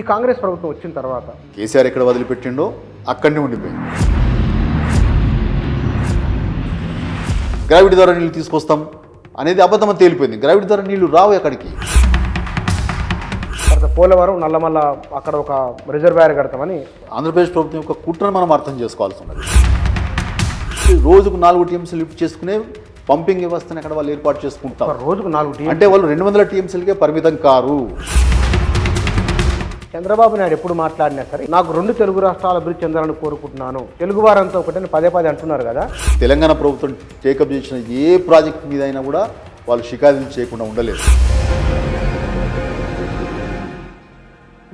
కాంగ్రెస్ ప్రభుత్వం వచ్చిన తర్వాత కేసీఆర్ ఎక్కడ వదిలిపెట్టిండో అక్కడనే ఉండిపోయింది. గ్రావిటీ ద్వారా నీళ్ళు తీసుకొస్తాం అనేది అబద్ధమని తేలిపోయింది. గ్రావిటీ ద్వారా నీళ్లు రావు ఎక్కడికి. తర్వాత పోలవరం నల్లమల్ల అక్కడ ఒక రిజర్వాయర్ కడతామని ఆంధ్రప్రదేశ్ ప్రభుత్వం యొక్క కుట్రను మనం అర్థం చేసుకోవాల్సి ఉన్నది. రోజుకు 4 టీఎంసీలు లిఫ్ట్ చేసుకునే పంపింగ్ వ్యవస్థను అక్కడ వాళ్ళు ఏర్పాటు చేసుకుంటారు. రోజుకు 4 అంటే వాళ్ళు 200 టీఎంసీలకే పరిమితం కారు. చంద్రబాబు నాయుడు ఎప్పుడు మాట్లాడినా సరే నాకు 2 తెలుగు రాష్ట్రాల అభివృద్ధి చెందాలని కోరుకుంటున్నాను, తెలుగు వారంతా ఒకటని పదే అంటున్నారు కదా. తెలంగాణ ప్రభుత్వం టేకప్ చేసిన ఏ ప్రాజెక్ట్ మీద అయినా కూడా వాళ్ళు షికాయతులు చేయకుండా ఉండలేదు.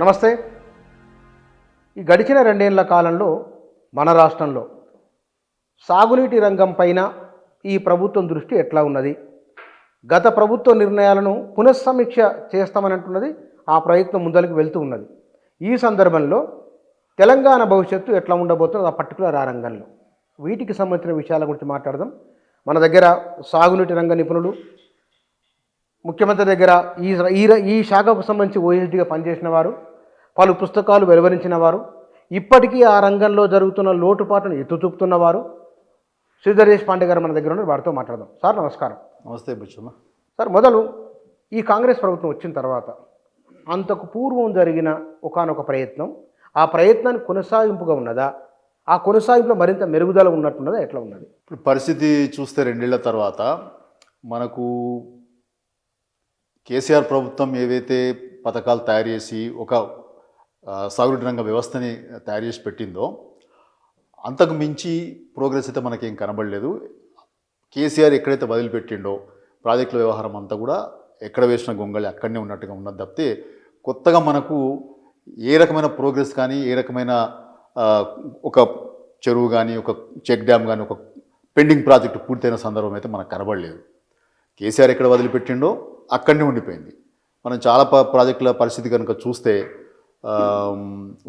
నమస్తే. ఈ గడిచిన 2 ఏళ్ల కాలంలో మన రాష్ట్రంలో సాగునీటి రంగం పైన ఈ ప్రభుత్వం దృష్టి ఎట్లా ఉన్నది? గత ప్రభుత్వ నిర్ణయాలను పునఃసమీక్ష చేస్తామని అంటున్నది. ఆ ప్రయత్నం ముందరికి వెళ్తూ ఉన్నది. ఈ సందర్భంలో తెలంగాణ భవిష్యత్తు ఎట్లా ఉండబోతుందో ఆ పర్టికులర్ ఆ రంగంలో వీటికి సంబంధించిన విషయాల గురించి మాట్లాడదాం. మన దగ్గర సాగునీటి రంగ నిపుణులు, ముఖ్యమంత్రి దగ్గర ఈ శాఖకు సంబంధించి ఓఎస్డీగా పనిచేసిన వారు, పలు పుస్తకాలు వెలువరించిన వారు, ఇప్పటికీ ఆ రంగంలో జరుగుతున్న లోటుపాట్లను ఎత్తుచూపుతున్నవారు శ్రీధర్ దేశపాండే గారు మన దగ్గర ఉన్నారు. వారితో మాట్లాడదాం. సార్ నమస్కారం. నమస్తే బుచ్చమ్మ. సార్, మొదలు ఈ కాంగ్రెస్ ప్రభుత్వం వచ్చిన తర్వాత అంతకు పూర్వం జరిగిన ఒకానొక ప్రయత్నం, ఆ ప్రయత్నానికి కొనసాగింపుగా ఉన్నదా? ఆ కొనసాగింపులో మరింత మెరుగుదల ఉన్నట్టున్నదా? ఎట్లా ఉన్నది ఇప్పుడు పరిస్థితి చూస్తే 2 ఏళ్ల తర్వాత మనకు కేసీఆర్ ప్రభుత్వం ఏవైతే పథకాలు తయారు చేసి ఒక సాగునీటి రంగ వ్యవస్థని తయారు చేసి పెట్టిందో అంతకు మించి ప్రోగ్రెస్ అయితే మనకేం కనబడలేదు. కేసీఆర్ ఎక్కడైతే వదిలిపెట్టిండో ప్రాజెక్టుల వ్యవహారం అంతా కూడా ఎక్కడ వేసిన గొంగళి అక్కడనే ఉన్నట్టుగా ఉన్నది తప్పితే కొత్తగా మనకు ఏ రకమైన ప్రోగ్రెస్ కానీ, ఏ రకమైన ఒక చెరువు కానీ, ఒక చెక్ డ్యామ్ కానీ, ఒక పెండింగ్ ప్రాజెక్టు పూర్తయిన సందర్భం అయితే మనకు కనబడలేదు. కేసీఆర్ ఎక్కడ వదిలిపెట్టిండో అక్కడనే ఉండిపోయింది. మనం చాలా ప్రాజెక్టుల పరిస్థితి కనుక చూస్తే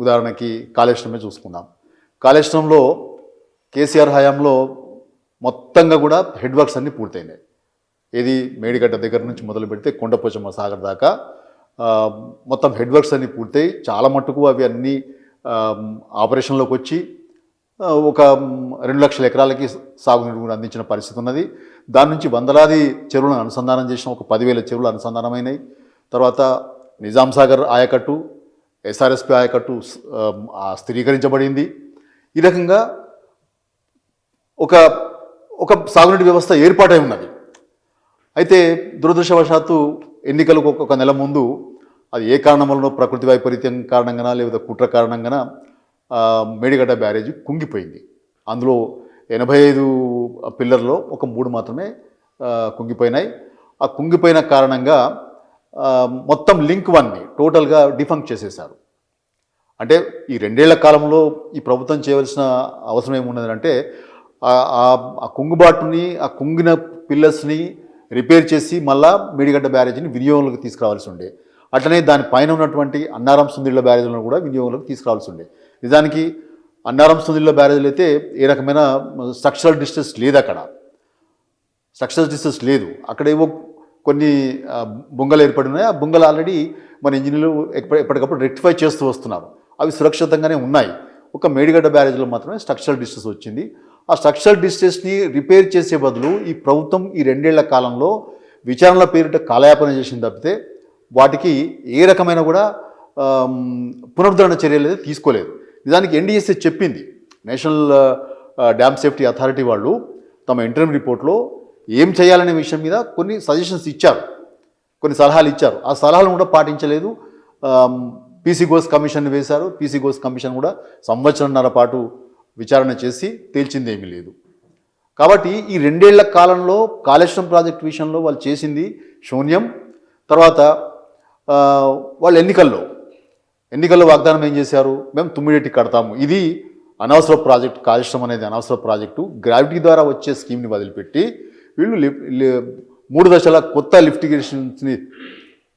ఉదాహరణకి కాళేశ్వరమే చూసుకుందాం. కాళేశ్వరంలో కేసీఆర్ హయాంలో మొత్తంగా కూడా హెడ్ వర్క్స్ అన్నీ పూర్తయినాయి. ఏది మేడిగడ్డ దగ్గర నుంచి మొదలు పెడితే కొండపోచమ్మ సాగర్ దాకా మొత్తం హెడ్ వర్క్స్ అన్నీ పూర్తయి చాలా మట్టుకు అవి అన్నీ ఆపరేషన్లోకి వచ్చి ఒక 2 లక్షల ఎకరాలకి సాగునీరు అందించిన పరిస్థితి ఉన్నది. దాని నుంచి వందలాది చెరువులను అనుసంధానం చేసిన ఒక 10,000 చెరువులు అనుసంధానమైనవి. తర్వాత నిజాం సాగర్ ఆయకట్టు, ఎస్ఆర్ఎస్పి ఆయకట్టు స్థిరీకరించబడింది. ఈ రకంగా ఒక సాగునీటి వ్యవస్థ ఏర్పాటై ఉన్నది. అయితే దురదృష్టవశాత్తు ఎన్నికలకు ఒక నెల ముందు అది ఏ కారణం వలన, ప్రకృతి వైపరీత్యం కారణంగానా లేదా కుట్ర కారణంగానా మేడిగడ్డ బ్యారేజీ కుంగిపోయింది. అందులో 85 పిల్లర్లో ఒక 3 మాత్రమే కుంగిపోయినాయి. ఆ కుంగిపోయిన కారణంగా మొత్తం లింక్ 1ని టోటల్గా డిఫంక్ట్ చేసేశారు. అంటే ఈ 2 ఏళ్ల కాలంలో ఈ ప్రభుత్వం చేయవలసిన అవసరం ఏమున్నదంటే ఆ కుంగుబాటుని, ఆ కుంగిన పిల్లర్స్ని రిపేర్ చేసి మళ్ళా మేడిగడ్డ బ్యారేజీని వినియోగంలోకి తీసుకురావాల్సి ఉండే. అట్లనే దానిపైన ఉన్నటువంటి అన్నారం సుందిళ్ళ బ్యారేజీలను కూడా వినియోగంలోకి తీసుకురావాల్సి ఉండే. నిజానికి అన్నారం సుందిళ్ళ బ్యారేజీలు అయితే ఏ రకమైన స్ట్రక్చరల్ డిస్టెన్స్ లేదు. అక్కడ స్ట్రక్చరల్ డిస్టెన్స్ లేదు. అక్కడ ఏవో కొన్ని బొంగలు ఏర్పడినాయి. ఆ బొంగలు ఆల్రెడీ మన ఇంజనీర్లు ఎప్పటికప్పుడు రెక్టిఫై చేస్తూ వస్తున్నారు. అవి సురక్షితంగానే ఉన్నాయి. ఒక మేడిగడ్డ బ్యారేజ్లో మాత్రమే స్ట్రక్చరల్ డిస్టెన్స్ వచ్చింది. ఆ స్ట్రక్చరల్ డిస్టెన్స్ని రిపేర్ చేసే బదులు ఈ ప్రభుత్వం ఈ 2 ఏళ్ల కాలంలో విచారణల పేరిట కాలయాపన చేసింది తప్పితే వాటికి ఏ రకమైన కూడా పునరుద్ధరణ చర్యలు అయితే తీసుకోలేదు. నిజానికి ఎన్డీఎస్ఏ చెప్పింది, నేషనల్ డ్యామ్ సేఫ్టీ అథారిటీ వాళ్ళు తమ ఇంటర్మ్ రిపోర్ట్లో ఏం చేయాలనే విషయం మీద కొన్ని సజెషన్స్ ఇచ్చారు, కొన్ని సలహాలు ఇచ్చారు. ఆ సలహాలను కూడా పాటించలేదు. పీసీ ఘోష్ కమిషన్ వేశారు. పీసీ ఘోష్ కమిషన్ కూడా 1.5 సంవత్సరాల పాటు విచారణ చేసి తేల్చిందేమీ లేదు. కాబట్టి ఈ 2 ఏళ్ల కాలంలో కాళేశ్వరం ప్రాజెక్టు విషయంలో వాళ్ళు చేసింది శూన్యం. తర్వాత వాళ్ళు ఎన్నికల్లో వాగ్దానం ఏం చేశారు? మేము తుమ్మిడెట్టి కడతాము, ఇది అనవసర ప్రాజెక్టు, కాళేశ్వరం అనేది అనవసర ప్రాజెక్టు, గ్రావిటీ ద్వారా వచ్చే స్కీమ్ని వదిలిపెట్టి వీళ్ళు 3 దశల కొత్త లిఫ్ట్ ఇరిగేషన్స్ని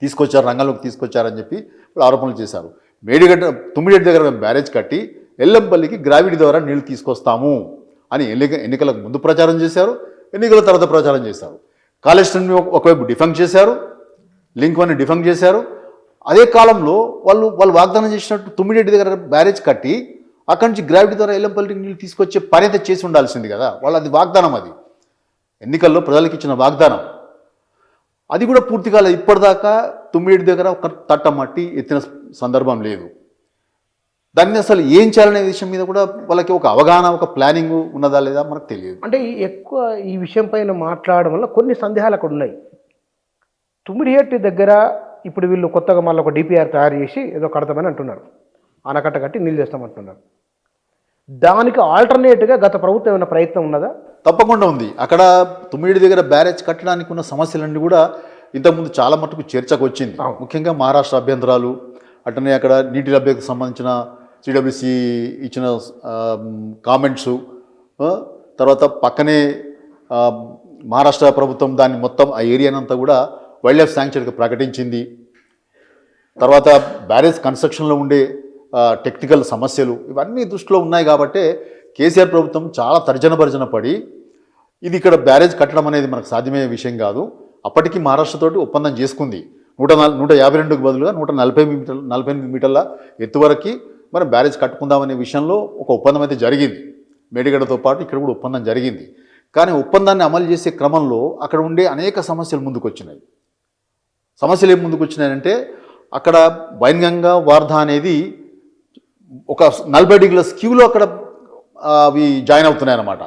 తీసుకొచ్చారు, రంగంలోకి తీసుకొచ్చారని చెప్పి వాళ్ళు ఆరోపణలు చేశారు. తుమ్మిడెట్టి దగ్గర మేము బ్యారేజ్ కట్టి ఎల్లంపల్లికి గ్రావిటీ ద్వారా నీళ్లు తీసుకొస్తాము అని ఎన్నికలకు ముందు ప్రచారం చేశారు, ఎన్నికల తర్వాత ప్రచారం చేశారు. కాళేశ్వరాన్ని ఒకవైపు డిఫంక్ట్ చేశారు, లింక్ 1ని డిఫంక్ట్ చేశారు. అదే కాలంలో వాళ్ళు వాగ్దానం చేసినట్టు తుమ్మిడిరెడ్డి దగ్గర బ్యారేజ్ కట్టి అక్కడి నుంచి గ్రావిటీ ద్వారా ఎల్లంపల్లికి నీళ్ళు తీసుకొచ్చే పని అయితే చేసి ఉండాల్సింది కదా. వాళ్ళు అది వాగ్దానం, అది ఎన్నికల్లో ప్రజలకు ఇచ్చిన వాగ్దానం. అది కూడా పూర్తి కాలేదు. ఇప్పటిదాకా తుమ్మిడి దగ్గర ఒక తట్ట మట్టి ఎత్తిన సందర్భం లేదు. దాన్ని అసలు ఏం చేయాలనే విషయం మీద కూడా వాళ్ళకి ఒక అవగాహన, ఒక ప్లానింగ్ ఉన్నదా లేదా మనకు తెలియదు. అంటే ఎక్కువ ఈ విషయం పైన మాట్లాడడం వల్ల కొన్ని సందేహాలు అక్కడ ఉన్నాయి. తుమ్మిడిహెట్టి దగ్గర ఇప్పుడు వీళ్ళు కొత్తగా మళ్ళీ ఒక డిపిఆర్ తయారు చేసి ఏదో కడతామని అంటున్నారు, ఆనకట్ట కట్టి నీళ్ళు చేస్తామంటున్నారు. దానికి ఆల్టర్నేట్గా గత ప్రభుత్వం ఏమైనా ప్రయత్నం ఉన్నదా? తప్పకుండా ఉంది. అక్కడ తుమ్మిడి దగ్గర బ్యారేజ్ కట్టడానికి ఉన్న సమస్యలన్నీ కూడా ఇంతకుముందు చాలా మటుకు చర్చకు వచ్చింది. ముఖ్యంగా మహారాష్ట్ర అభ్యంతరాలు, అట్లనే అక్కడ నీటి లభ్యతకు సంబంధించిన సిడబ్ల్యూసి ఇచ్చిన కామెంట్సు, తర్వాత పక్కనే మహారాష్ట్ర ప్రభుత్వం దాన్ని మొత్తం ఆ ఏరియానంతా కూడా వైల్డ్ లైఫ్ శాంక్చురీగా ప్రకటించింది. తర్వాత బ్యారేజ్ కన్స్ట్రక్షన్లో ఉండే టెక్నికల్ సమస్యలు ఇవన్నీ దృష్టిలో ఉన్నాయి. కాబట్టి కేసీఆర్ ప్రభుత్వం చాలా తర్జన పడి ఇది ఇక్కడ బ్యారేజ్ కట్టడం అనేది మనకు సాధ్యమయ్యే విషయం కాదు. అప్పటికి మహారాష్ట్రతోటి ఒప్పందం చేసుకుంది. 152కు బదులుగా 148 మీటర్ల ఎత్తు వరకు మనం బ్యారేజ్ కట్టుకుందామనే విషయంలో ఒక ఒప్పందం అయితే జరిగింది. మేడిగడ్డతో పాటు ఇక్కడ కూడా ఒప్పందం జరిగింది. కానీ ఒప్పందాన్ని అమలు చేసే క్రమంలో అక్కడ ఉండే అనేక సమస్యలు ముందుకు వచ్చినాయి. సమస్యలు ఏం ముందుకు వచ్చినాయంటే అక్కడ వైన్గంగా వార్ధా అనేది ఒక 40 డిగ్రీల స్క్యూలో అక్కడ అవి జాయిన్ అవుతున్నాయి అన్నమాట.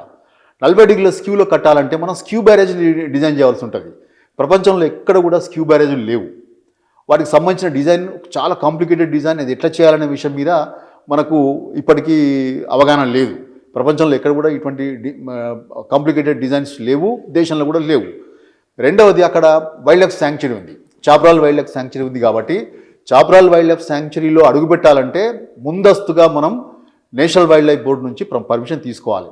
40 డిగ్రీల స్క్యూలో కట్టాలంటే మనం స్క్యూ బ్యారేజ్ డిజైన్ చేయాల్సి ఉంటుంది. ప్రపంచంలో ఎక్కడ కూడా స్క్యూ బ్యారేజీలు లేవు. వాటికి సంబంధించిన డిజైన్ చాలా కాంప్లికేటెడ్ డిజైన్, అది ఎట్లా చేయాలనే విషయం మీద మనకు ఇప్పటికీ అవగాహన లేదు. ప్రపంచంలో ఎక్కడ కూడా ఇటువంటి కాంప్లికేటెడ్ డిజైన్స్ లేవు, దేశంలో కూడా లేవు. రెండవది అక్కడ వైల్డ్ లైఫ్ శాంక్చురీ ఉంది, చాప్రాల్ వైల్డ్ లైఫ్ శాంక్చురీ ఉంది. కాబట్టి చాప్రాల్ వైల్డ్ లైఫ్ శాంక్చురీలో అడుగుపెట్టాలంటే ముందస్తుగా మనం నేషనల్ వైల్డ్ లైఫ్ బోర్డు నుంచి పర్మిషన్ తీసుకోవాలి.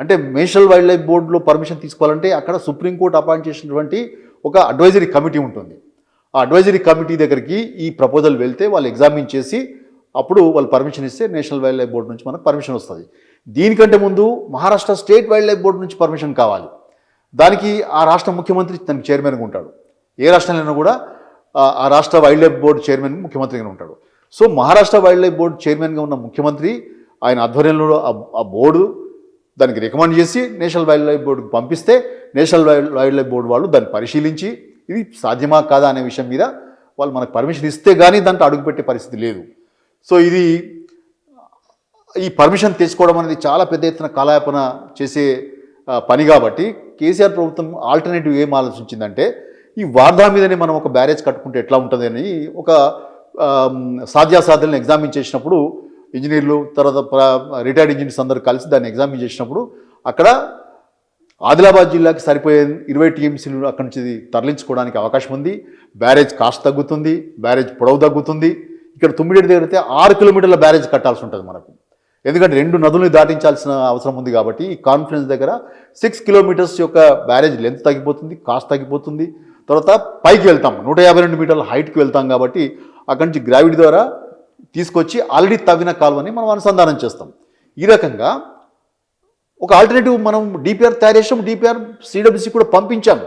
అంటే నేషనల్ వైల్డ్ లైఫ్ బోర్డులో పర్మిషన్ తీసుకోవాలంటే అక్కడ సుప్రీంకోర్టు అపాయింట్ చేసినటువంటి ఒక అడ్వైజరీ కమిటీ ఉంటుంది. ఆ అడ్వైజరీ కమిటీ దగ్గరికి ఈ ప్రపోజల్ వెళ్తే వాళ్ళు ఎగ్జామిన్ చేసి అప్పుడు వాళ్ళు పర్మిషన్ ఇస్తే నేషనల్ వైల్డ్ లైఫ్ బోర్డు నుంచి మనకు పర్మిషన్ వస్తుంది. దీనికంటే ముందు Maharashtra state wild life board నుంచి పర్మిషన్ కావాలి. దానికి ఆ రాష్ట్ర ముఖ్యమంత్రి దానికి చైర్మన్గా ఉంటాడు. ఏ రాష్ట్రంలో కూడా ఆ రాష్ట్ర వైల్డ్ లైఫ్ బోర్డు చైర్మన్ ముఖ్యమంత్రిగా ఉంటాడు. So Maharashtra wild life board చైర్మన్గా ఉన్న ముఖ్యమంత్రి ఆయన ఆధ్వర్యంలో ఆ బోర్డు దానికి రికమెండ్ చేసి నేషనల్ వైల్డ్ లైఫ్ బోర్డుకు పంపిస్తే నేషనల్ వైల్డ్ లైఫ్ బోర్డు వాళ్ళు దాన్ని పరిశీలించి ఇది సాధ్యమా కాదా అనే విషయం మీద వాళ్ళు మనకు పర్మిషన్ ఇస్తే కానీ దాంట్లో అడుగుపెట్టే పరిస్థితి లేదు. సో ఈ పర్మిషన్ తెచ్చుకోవడం అనేది చాలా పెద్ద ఎత్తున కాలయాపన చేసే పని. కాబట్టి కేసీఆర్ ప్రభుత్వం ఆల్టర్నేటివ్ ఏం ఆలోచించిందంటే ఈ వార్ధా మీదనే మనం ఒక బ్యారేజ్ కట్టుకుంటే ఎట్లా ఉంటుంది అని ఒక సాధ్యాసాధ్యాలను ఎగ్జామిన్ చేసినప్పుడు ఇంజనీర్లు తర్వాత రిటైర్డ్ ఇంజనీర్స్ అందరూ కలిసి దాన్ని ఎగ్జామిన్ చేసినప్పుడు అక్కడ ఆదిలాబాద్ జిల్లాకి సరిపోయే 20 టీఎంసీలు అక్కడి నుంచి తరలించుకోవడానికి అవకాశం ఉంది. బ్యారేజ్ కాస్ట్ తగ్గుతుంది, బ్యారేజ్ పొడవు తగ్గుతుంది. ఇక్కడ తుమ్మిడి దగ్గర అయితే 6 కిలోమీటర్ల బ్యారేజ్ కట్టాల్సి ఉంటుంది మనకు, ఎందుకంటే 2 నదుల్ని దాటించాల్సిన అవసరం ఉంది. కాబట్టి ఈ కాన్ఫరెన్స్ దగ్గర 6 కిలోమీటర్స్ యొక్క బ్యారేజ్ లెంత్ తగ్గిపోతుంది, కాస్ట్ తగ్గిపోతుంది. తర్వాత పైకి వెళ్తాం, 152 మీటర్ల హైట్కి వెళ్తాం. కాబట్టి అక్కడి నుంచి గ్రావిటీ ద్వారా తీసుకొచ్చి ఆల్రెడీ తవ్విన కాలువని మనం అనుసంధానం చేస్తాం. ఈ రకంగా ఒక ఆల్టర్నేటివ్ మనం డిపిఆర్ తయారు చేసాం, డిపిఆర్ సిడబ్ల్యూసి కూడా పంపించాం.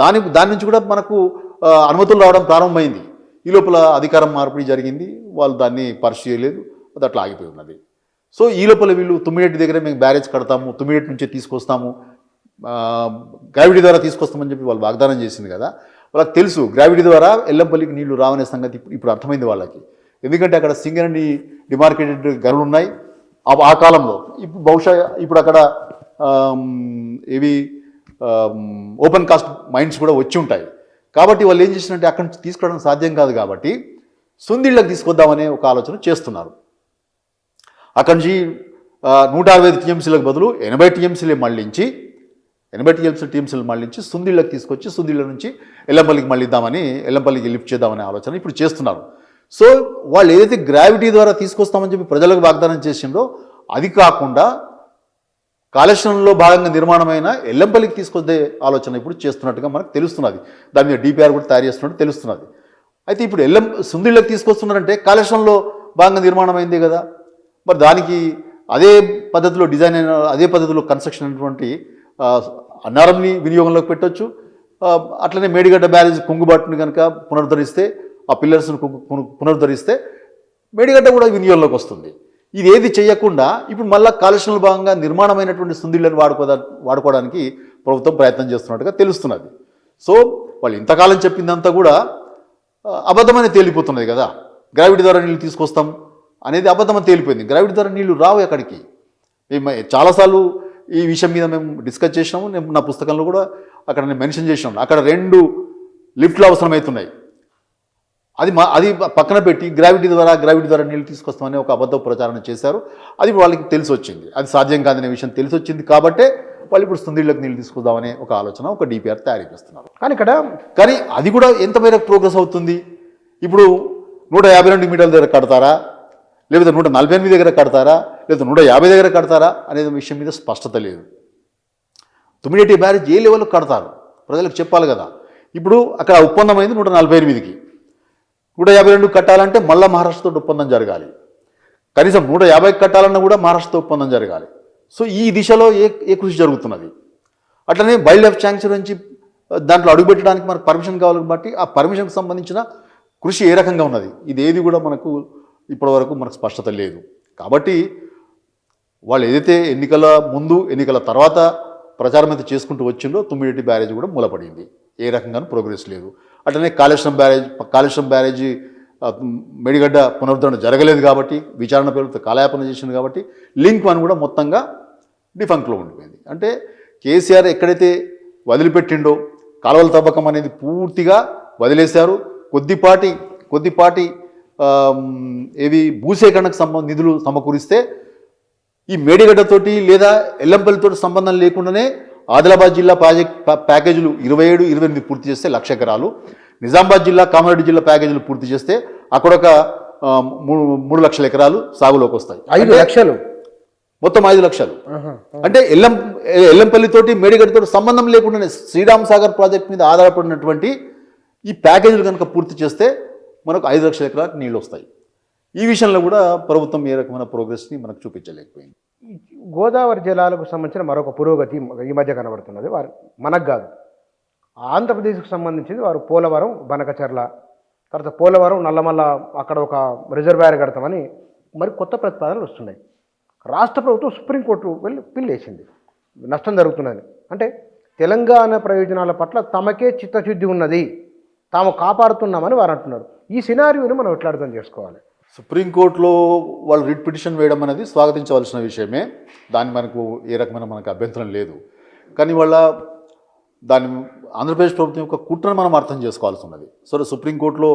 దాని నుంచి కూడా మనకు అనుమతులు రావడం ప్రారంభమైంది. ఈ లోపల అధికారం మార్పిడి జరిగింది, వాళ్ళు దాన్ని పరిశీలి చేయలేదు, అది అట్లా ఆగిపోయి ఉన్నది. సో ఈ లోపల వీళ్ళు తుమ్మిడి దగ్గర మేము బ్యారేజ్ కడతాము, తుమ్మిడి నుంచే తీసుకొస్తాము, గ్రావిటీ ద్వారా తీసుకొస్తామని చెప్పి వాళ్ళు వాగ్దానం చేసింది కదా. వాళ్ళకి తెలుసు గ్రావిటీ ద్వారా ఎల్లంపల్లికి నీళ్లు రావనే సంగతి ఇప్పుడు అర్థమైంది వాళ్ళకి. ఎందుకంటే అక్కడ సింగరేణి డిమార్కెటెడ్ గనులు ఉన్నాయి ఆ కాలంలో. ఇప్పుడు బహుశా ఇప్పుడు అక్కడ ఓపెన్ కాస్ట్ మైన్స్ కూడా వచ్చి ఉంటాయి. కాబట్టి వాళ్ళు ఏం చేసినట్టే అక్కడి నుంచి తీసుకురావడం సాధ్యం కాదు. కాబట్టి సుందిళ్ళకి తీసుకొద్దామనే ఒక ఆలోచన చేస్తున్నారు. అక్కడి నుంచి 165 టీఎంసీలకు బదులు 80 టీఎంసీలు మళ్ళించి 80 టీఎంసీలు మళ్ళించి సుందిళ్ళకి తీసుకొచ్చి సుందిళ్ళ నుంచి ఎల్లంపల్లికి మళ్ళిద్దామని, ఎల్లంపల్లికి లిఫ్ట్ చేద్దామనే ఆలోచన ఇప్పుడు చేస్తున్నారు. సో వాళ్ళు ఏదైతే గ్రావిటీ ద్వారా తీసుకొస్తామని చెప్పి ప్రజలకు వాగ్దానం చేసిందో అది కాకుండా కాళేశ్వరంలో భాగంగా నిర్మాణమైన ఎల్లంపల్లికి తీసుకొచ్చే ఆలోచన ఇప్పుడు చేస్తున్నట్టుగా మనకు తెలుస్తున్నది. దాని మీద డిపిఆర్ కూడా తయారు చేస్తున్నట్టు తెలుస్తున్నది. అయితే ఇప్పుడు సుందిళ్ళకి తీసుకొస్తున్నారంటే కాళేశ్వరంలో భాగంగా నిర్మాణం అయిందే కదా, మరి దానికి అదే పద్ధతిలో డిజైన్ అయిన అదే పద్ధతిలో కన్స్ట్రక్షన్ అయినటువంటి అన్నారంని వినియోగంలోకి పెట్టవచ్చు. అట్లనే మేడిగడ్డ బ్యారేజ్ కుంగుబాటుని కనుక పునరుద్ధరిస్తే ఆ పిల్లర్స్ను పునరుద్ధరిస్తే మేడిగడ్డ కూడా వినియోగంలోకి వస్తుంది. ఇది ఏది చేయకుండా ఇప్పుడు మళ్ళీ కాలుష్యంలో భాగంగా నిర్మాణమైనటువంటి సుందిళ్లను వాడుకోవడానికి ప్రభుత్వం ప్రయత్నం చేస్తున్నట్టుగా తెలుస్తున్నది. సో వాళ్ళు ఇంతకాలం చెప్పిందంతా కూడా అబద్ధమని తేలిపోతున్నది కదా. గ్రావిటీ ద్వారా నీళ్ళు తీసుకొస్తాం అనేది అబద్ధమని తేలిపోయింది. గ్రావిటీ ద్వారా నీళ్లు రావు ఎక్కడికి. మేము చాలాసార్లు ఈ విషయం మీద మేము డిస్కస్ చేసినాము. నేను నా పుస్తకంలో కూడా అక్కడ నేను మెన్షన్ చేసినాను. అక్కడ 2 లిఫ్ట్లు అవసరమవుతున్నాయి. అది పక్కన పెట్టి గ్రావిటీ ద్వారా నీళ్ళు తీసుకొస్తామని ఒక అబద్ధ ప్రచారం చేశారు. అది వాళ్ళకి తెలిసి వచ్చింది, అది సాధ్యం కాదనే విషయం తెలిసి వచ్చింది. కాబట్టే వాళ్ళు ఇప్పుడు సుందిళ్లకు నీళ్ళు తీసుకుందామనే ఒక ఆలోచన, ఒక డిపిఆర్ తయారు చేస్తున్నారు. కానీ అది కూడా ఎంత మేరకు ప్రోగ్రెస్ అవుతుంది? ఇప్పుడు 152 మీటర్ల దగ్గర కడతారా, లేకపోతే 148 దగ్గర కడతారా, లేదా 150 దగ్గర కడతారా అనే విషయం మీద స్పష్టత లేదు. తుమ్మిడిహట్టి బ్యారేజ్ ఏ లెవెల్లో కడతారు ప్రజలకు చెప్పాలి కదా. ఇప్పుడు అక్కడ ఒప్పందం అయింది 148కి, 152 కట్టాలంటే మళ్ళీ మహారాష్ట్రతో ఒప్పందం జరగాలి. కనీసం 150కి కట్టాలన్నా కూడా మహారాష్ట్రతో ఒప్పందం జరగాలి. సో ఈ దిశలో ఏ కృషి జరుగుతున్నది. అట్లనే వైల్డ్ లైఫ్ శాంక్చురీ నుంచి దాంట్లో అడుగుపెట్టడానికి మనకు పర్మిషన్ కావాలి కాబట్టి ఆ పర్మిషన్కి సంబంధించిన కృషి ఏ రకంగా ఉన్నది, ఇది ఏది కూడా మనకు ఇప్పటివరకు మనకు స్పష్టత లేదు. కాబట్టి వాళ్ళు ఏదైతే ఎన్నికల ముందు ఎన్నికల తర్వాత ప్రచారం అయితే చేసుకుంటూ వచ్చిందో తుమ్మిడిహట్టి బ్యారేజ్ కూడా మూలపడింది, ఏ రకంగానూ ప్రోగ్రెస్ లేదు. అట్లనే కాళేశ్వరం బ్యారేజీ మేడిగడ్డ పునరుద్ధరణ జరగలేదు కాబట్టి, విచారణ పేరుతో కాలయాపన చేసింది కాబట్టి లింక్ 1 కూడా మొత్తంగా డిఫంక్లో ఉండిపోయింది. అంటే కేసీఆర్ ఎక్కడైతే వదిలిపెట్టిండో కాలువల తవ్వకం అనేది పూర్తిగా వదిలేశారు. కొద్దిపాటి భూసేకరణకు నిధులు సమకూరిస్తే ఈ మేడిగడ్డతోటి లేదా ఎల్లంపల్లితో సంబంధం లేకుండానే ఆదిలాబాద్ జిల్లా ప్యాకేజీలు 27-28 పూర్తి చేస్తే 1,00,000 ఎకరాలు, నిజామాబాద్ జిల్లా కామారెడ్డి జిల్లా ప్యాకేజీలు పూర్తి చేస్తే అక్కడ ఒక 3 లక్షల ఎకరాలు సాగులోకి వస్తాయి. 5 లక్షలు మొత్తం 5 లక్షలు. అంటే ఎల్లంపల్లితోటి మేడిగడ్డతో సంబంధం లేకుండానే శ్రీరామ్ సాగర్ ప్రాజెక్ట్ మీద ఆధారపడినటువంటి ఈ ప్యాకేజీలు కనుక పూర్తి చేస్తే మనకు 5 లక్షల ఎకరాలకు నీళ్ళు వస్తాయి. ఈ విషయంలో కూడా ప్రభుత్వం ఏ రకమైన ప్రోగ్రెస్ని మనకు చూపించలేకపోయింది. గోదావరి జలాలకు సంబంధించిన మరొక పురోగతి ఈ మధ్య కనబడుతున్నది. మనకు కాదు, ఆంధ్రప్రదేశ్కు సంబంధించింది. వారు పోలవరం, బనకచర్ల, తర్వాత పోలవరం, నల్లమల్ల అక్కడ ఒక రిజర్వాయర్ కడతామని మరి కొత్త ప్రతిపాదనలు వస్తున్నాయి. రాష్ట్ర ప్రభుత్వం సుప్రీంకోర్టు వెళ్ళి పిల్లేసింది, నష్టం జరుగుతున్నది. అంటే తెలంగాణ ప్రయోజనాల పట్ల తమకే చిత్తశుద్ధి ఉన్నది, తాము కాపాడుతున్నామని వారు అంటున్నారు. ఈ సినారియోని మనం ఎట్లా అర్థం చేసుకోవాలి? సుప్రీంకోర్టులో వాళ్ళు రిట్ పిటిషన్ వేయడం అనేది స్వాగతించవలసిన విషయమే, దాన్ని మనకు ఏ రకమైన మనకు అభ్యంతరం లేదు. కానీ దాని ఆంధ్రప్రదేశ్ ప్రభుత్వం యొక్క కుట్రను మనం అర్థం చేసుకోవాల్సి ఉన్నది. సరే, సుప్రీంకోర్టులో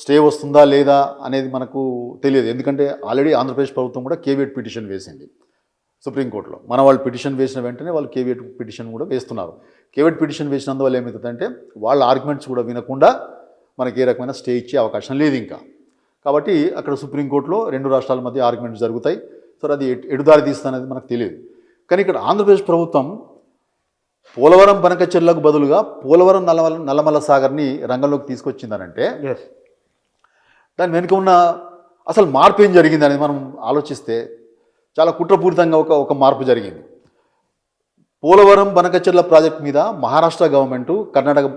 స్టే వస్తుందా లేదా అనేది మనకు తెలియదు. ఎందుకంటే ఆల్రెడీ ఆంధ్రప్రదేశ్ ప్రభుత్వం కూడా కేవియట్ పిటిషన్ వేసింది సుప్రీంకోర్టులో. మన వాళ్ళు పిటిషన్ వేసిన వెంటనే వాళ్ళు కేవియట్ పిటిషన్ కూడా వేస్తున్నారు. కేవియట్ పిటిషన్ వేసినందువల్ల ఏమవుతుందంటే వాళ్ళ ఆర్గ్యుమెంట్స్ కూడా వినకుండా మనకి ఏ రకమైన స్టే ఇచ్చే అవకాశం లేదు ఇంకా. కాబట్టి అక్కడ సుప్రీంకోర్టులో 2 రాష్ట్రాల మధ్య ఆర్గ్యుమెంట్స్ జరుగుతాయి. సో అది ఎడుదారి తీస్తుందనేది మనకు తెలియదు. కానీ ఇక్కడ ఆంధ్రప్రదేశ్ ప్రభుత్వం పోలవరం బనకచెర్లకు బదులుగా పోలవరం నల్లమల్ల సాగర్ని రంగంలోకి తీసుకొచ్చిందనంటే దాని వెనుక ఉన్న అసలు మార్పు ఏం జరిగింది అనేది మనం ఆలోచిస్తే చాలా కుట్రపూరితంగా ఒక మార్పు జరిగింది. పోలవరం బనకచెర్ల ప్రాజెక్ట్ మీద మహారాష్ట్ర గవర్నమెంటు, కర్ణాటక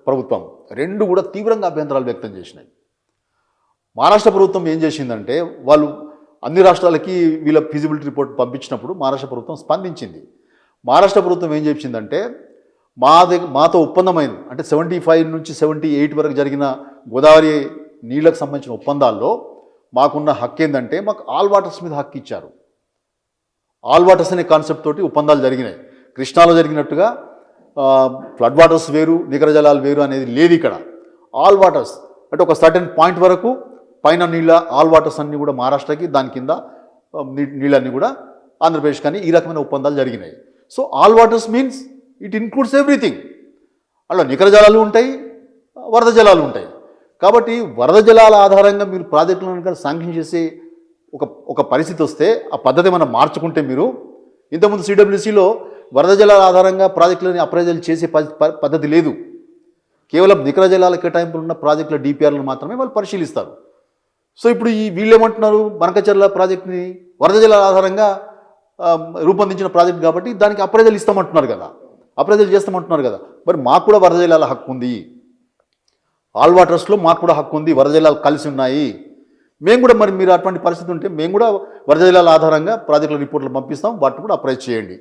ప్రభుత్వం 2 కూడా తీవ్రంగా అభ్యంతరాలు వ్యక్తం చేసినాయి. మహారాష్ట్ర ప్రభుత్వం ఏం చేసిందంటే వాళ్ళు అన్ని రాష్ట్రాలకి వీళ్ళ ఫిజిబిలిటీ రిపోర్ట్ పంపించినప్పుడు మహారాష్ట్ర ప్రభుత్వం స్పందించింది. మహారాష్ట్ర ప్రభుత్వం ఏం చెప్పిందంటే మాతో ఒప్పందమైంది అంటే 75 నుంచి 78 వరకు జరిగిన గోదావరి నీళ్లకు సంబంధించిన ఒప్పందాల్లో మాకున్న హక్కు ఏంటంటే మాకు ఆల్ వాటర్స్ మీద హక్కు ఇచ్చారు. ఆల్ వాటర్స్ అనే కాన్సెప్ట్ తోటి ఒప్పందాలు జరిగినాయి. కృష్ణాలో జరిగినట్టుగా ఫ్లడ్ వాటర్స్ వేరు, నికర జలాలు వేరు అనేది లేదు ఇక్కడ. ఆల్ వాటర్స్ అంటే ఒక సర్టెన్ పాయింట్ వరకు పైన నీళ్ళ ఆల్ వాటర్స్ అన్నీ కూడా మహారాష్ట్రకి, దాని కింద నీళ్ళన్నీ కూడా ఆంధ్రప్రదేశ్ కానీ ఈ రకమైన ఒప్పందాలు జరిగినాయి. So all waters means it includes everything. అలా నికర జలాలు ఉంటాయి, వరద జలాలు ఉంటాయి. కాబట్టి వరద జలాల ఆధారంగా మీరు ప్రాజెక్టులను శాంక్షన్ చేసే ఒక పరిస్థితి వస్తే ఆ పద్ధతి మనం మార్చుకుంటే, మీరు ఇంతకుముందు సిడబ్ల్యూసీలో వరద జలాల ఆధారంగా ప్రాజెక్టులని అప్రైజల్ చేసే పద్ధతి లేదు. కేవలం నికర జలాల కేటాయింపులు ఉన్న ప్రాజెక్టుల డిపిఆర్లను మాత్రమే వాళ్ళు పరిశీలిస్తారు. సో ఇప్పుడు వీళ్ళు ఏమంటున్నారు, బనకచెర్ల ప్రాజెక్టుని వరద జలాల ఆధారంగా రూపొందించిన ప్రాజెక్ట్ కాబట్టి దానికి అప్రైజల్ ఇస్తామంటున్నారు కదా, అప్రైజల్ చేస్తామంటున్నారు కదా. మరి మాకు కూడా వరద జలాల హక్కు ఉంది. ఆల్ వాటర్స్లో మాకు కూడా హక్కు ఉంది, వరద జలాలు కలిసి ఉన్నాయి. మేము కూడా మరి మీరు అటువంటి పరిస్థితి ఉంటే మేము కూడా వరద జలాల ఆధారంగా ప్రాజెక్టుల రిపోర్ట్లు పంపిస్తాం, వాటిని కూడా అప్రైజ్ చేయండి.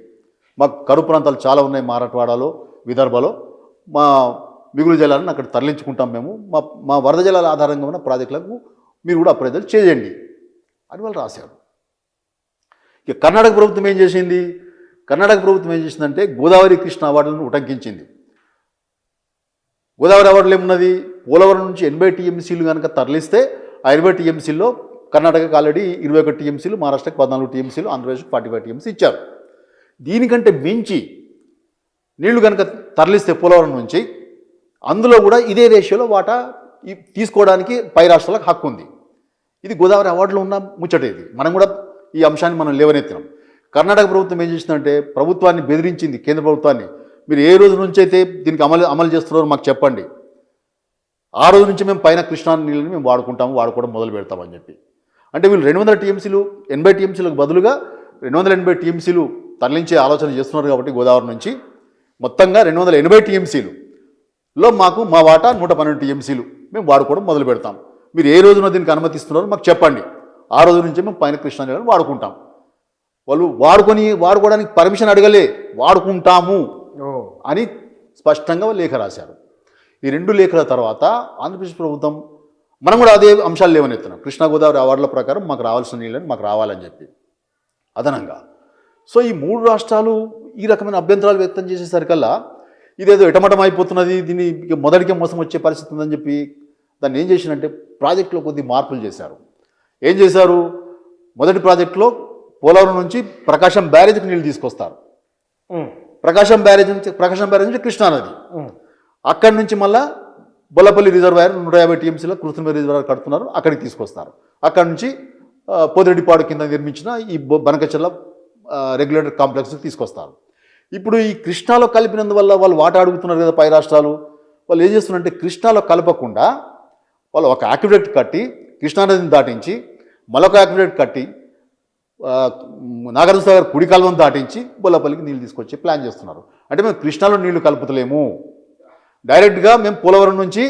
మాకు కరువు ప్రాంతాలు చాలా ఉన్నాయి, మరాఠవాడలో, విదర్భలో. మా మిగులు జలాలను అక్కడ తరలించుకుంటాం మేము. మా వరద జలాల ఆధారంగా ఉన్న ప్రాజెక్టులకు మీరు కూడా అప్రైజల్ చేయండి అని వాళ్ళు రాశారు. ఇక కర్ణాటక ప్రభుత్వం ఏం చేసింది? కర్ణాటక ప్రభుత్వం ఏం చేసిందంటే గోదావరి కృష్ణ అవార్డులను ఉటంకించింది. గోదావరి అవార్డులు ఏమున్నది? పోలవరం నుంచి 80 టీఎంసీలు కనుక తరలిస్తే ఆ 80 టీఎంసీల్లో కర్ణాటకకు ఆల్రెడీ 21 టీఎంసీలు, మహారాష్ట్రకు 14 టీఎంసీలు, ఆంధ్రప్రదేశ్కి 45 టీఎంసీ ఇచ్చారు. దీనికంటే మించి నీళ్లు కనుక తరలిస్తే పోలవరం నుంచి అందులో కూడా ఇదే రేషియోలో వాటా తీసుకోవడానికి పై రాష్ట్రాలకు హక్కు ఉంది. ఇది గోదావరి అవార్డులో ఉన్న ముచ్చట. ఇది మనం కూడా ఈ అంశాన్ని మనం లేవనెత్తినాం. కర్ణాటక ప్రభుత్వం ఏం చేసిందంటే ప్రభుత్వాన్ని బెదిరించింది, కేంద్ర ప్రభుత్వాన్ని. మీరు ఏ రోజు నుంచి అయితే దీనికి అమలు చేస్తున్నారో మాకు చెప్పండి, ఆ రోజు నుంచి మేము పైన కృష్ణా నీళ్ళని మేము వాడుకోవడం మొదలు పెడతామని చెప్పి. అంటే వీళ్ళు 200 టీఎంసీలు 80 టీఎంసీలకు బదులుగా 280 టీఎంసీలు తరలించే ఆలోచన చేస్తున్నారు. కాబట్టి గోదావరి నుంచి మొత్తంగా 280 టీఎంసీలులో మాకు మా వాటా 112 టీఎంసీలు మేము వాడుకోవడం మొదలు పెడతాం. మీరు ఏ రోజున దీనికి అనుమతిస్తున్నారో మాకు చెప్పండి, ఆ రోజు నుంచి మేము పైన కృష్ణా నీళ్ళని వాడుకుంటాం. వాళ్ళు వాడుకోవడానికి పర్మిషన్ అడగలే, వాడుకుంటాము అని స్పష్టంగా లేఖ రాశారు. ఈ 2 లేఖల తర్వాత ఆంధ్రప్రదేశ్ ప్రభుత్వం మనం కూడా అదే అంశాలు లేవనెత్తున్నాం. కృష్ణా గోదావరి అవార్డుల ప్రకారం మాకు రావాల్సిన నీళ్ళని మాకు రావాలని చెప్పి అదనంగా. సో ఈ 3 రాష్ట్రాలు ఈ రకమైన అభ్యంతరాలు వ్యక్తం చేసేసరికల్లా ఇదేదో ఎటమటం అయిపోతున్నది, దీన్ని మొదటికే మోసం వచ్చే పరిస్థితి ఉందని చెప్పి దాన్ని ఏం చేసినంటే ప్రాజెక్టులో కొద్ది మార్పులు చేశారు. ఏం చేశారు? మొదటి ప్రాజెక్టులో పోలవరం నుంచి ప్రకాశం బ్యారేజ్కి నీళ్ళు తీసుకొస్తారు. ప్రకాశం బ్యారేజ్ నుంచి కృష్ణానది, అక్కడి నుంచి మళ్ళా బొల్లపల్లి రిజర్వాయర్ 150 టీఎంసీలో కృత్రిమ రిజర్వాయర్ కడుతున్నారు, అక్కడికి తీసుకొస్తారు. అక్కడి నుంచి పోతిరెడ్డిపాడు కింద నిర్మించిన ఈ బనకచెర్ల రెగ్యులేటర్ కాంప్లెక్స్కి తీసుకొస్తారు. ఇప్పుడు ఈ కృష్ణాలో కలిపినందువల్ల వాళ్ళు వాటా అడుగుతున్నారు కదా పై రాష్ట్రాలు. వాళ్ళు ఏం చేస్తున్నారంటే కృష్ణాలో కలపకుండా వాళ్ళు ఒక యాక్విడక్ట్ కట్టి కృష్ణానదిని దాటించి మరొక యాక్విడక్ట్ కట్టి నాగార్జున సాగర్ కుడి కాలువను దాటించి బొల్లపల్లికి నీళ్ళు తీసుకొచ్చి ప్లాన్ చేస్తున్నారు. అంటే మేము కృష్ణాలో నీళ్లు కలుపుతలేము, డైరెక్ట్గా మేము పోలవరం నుంచి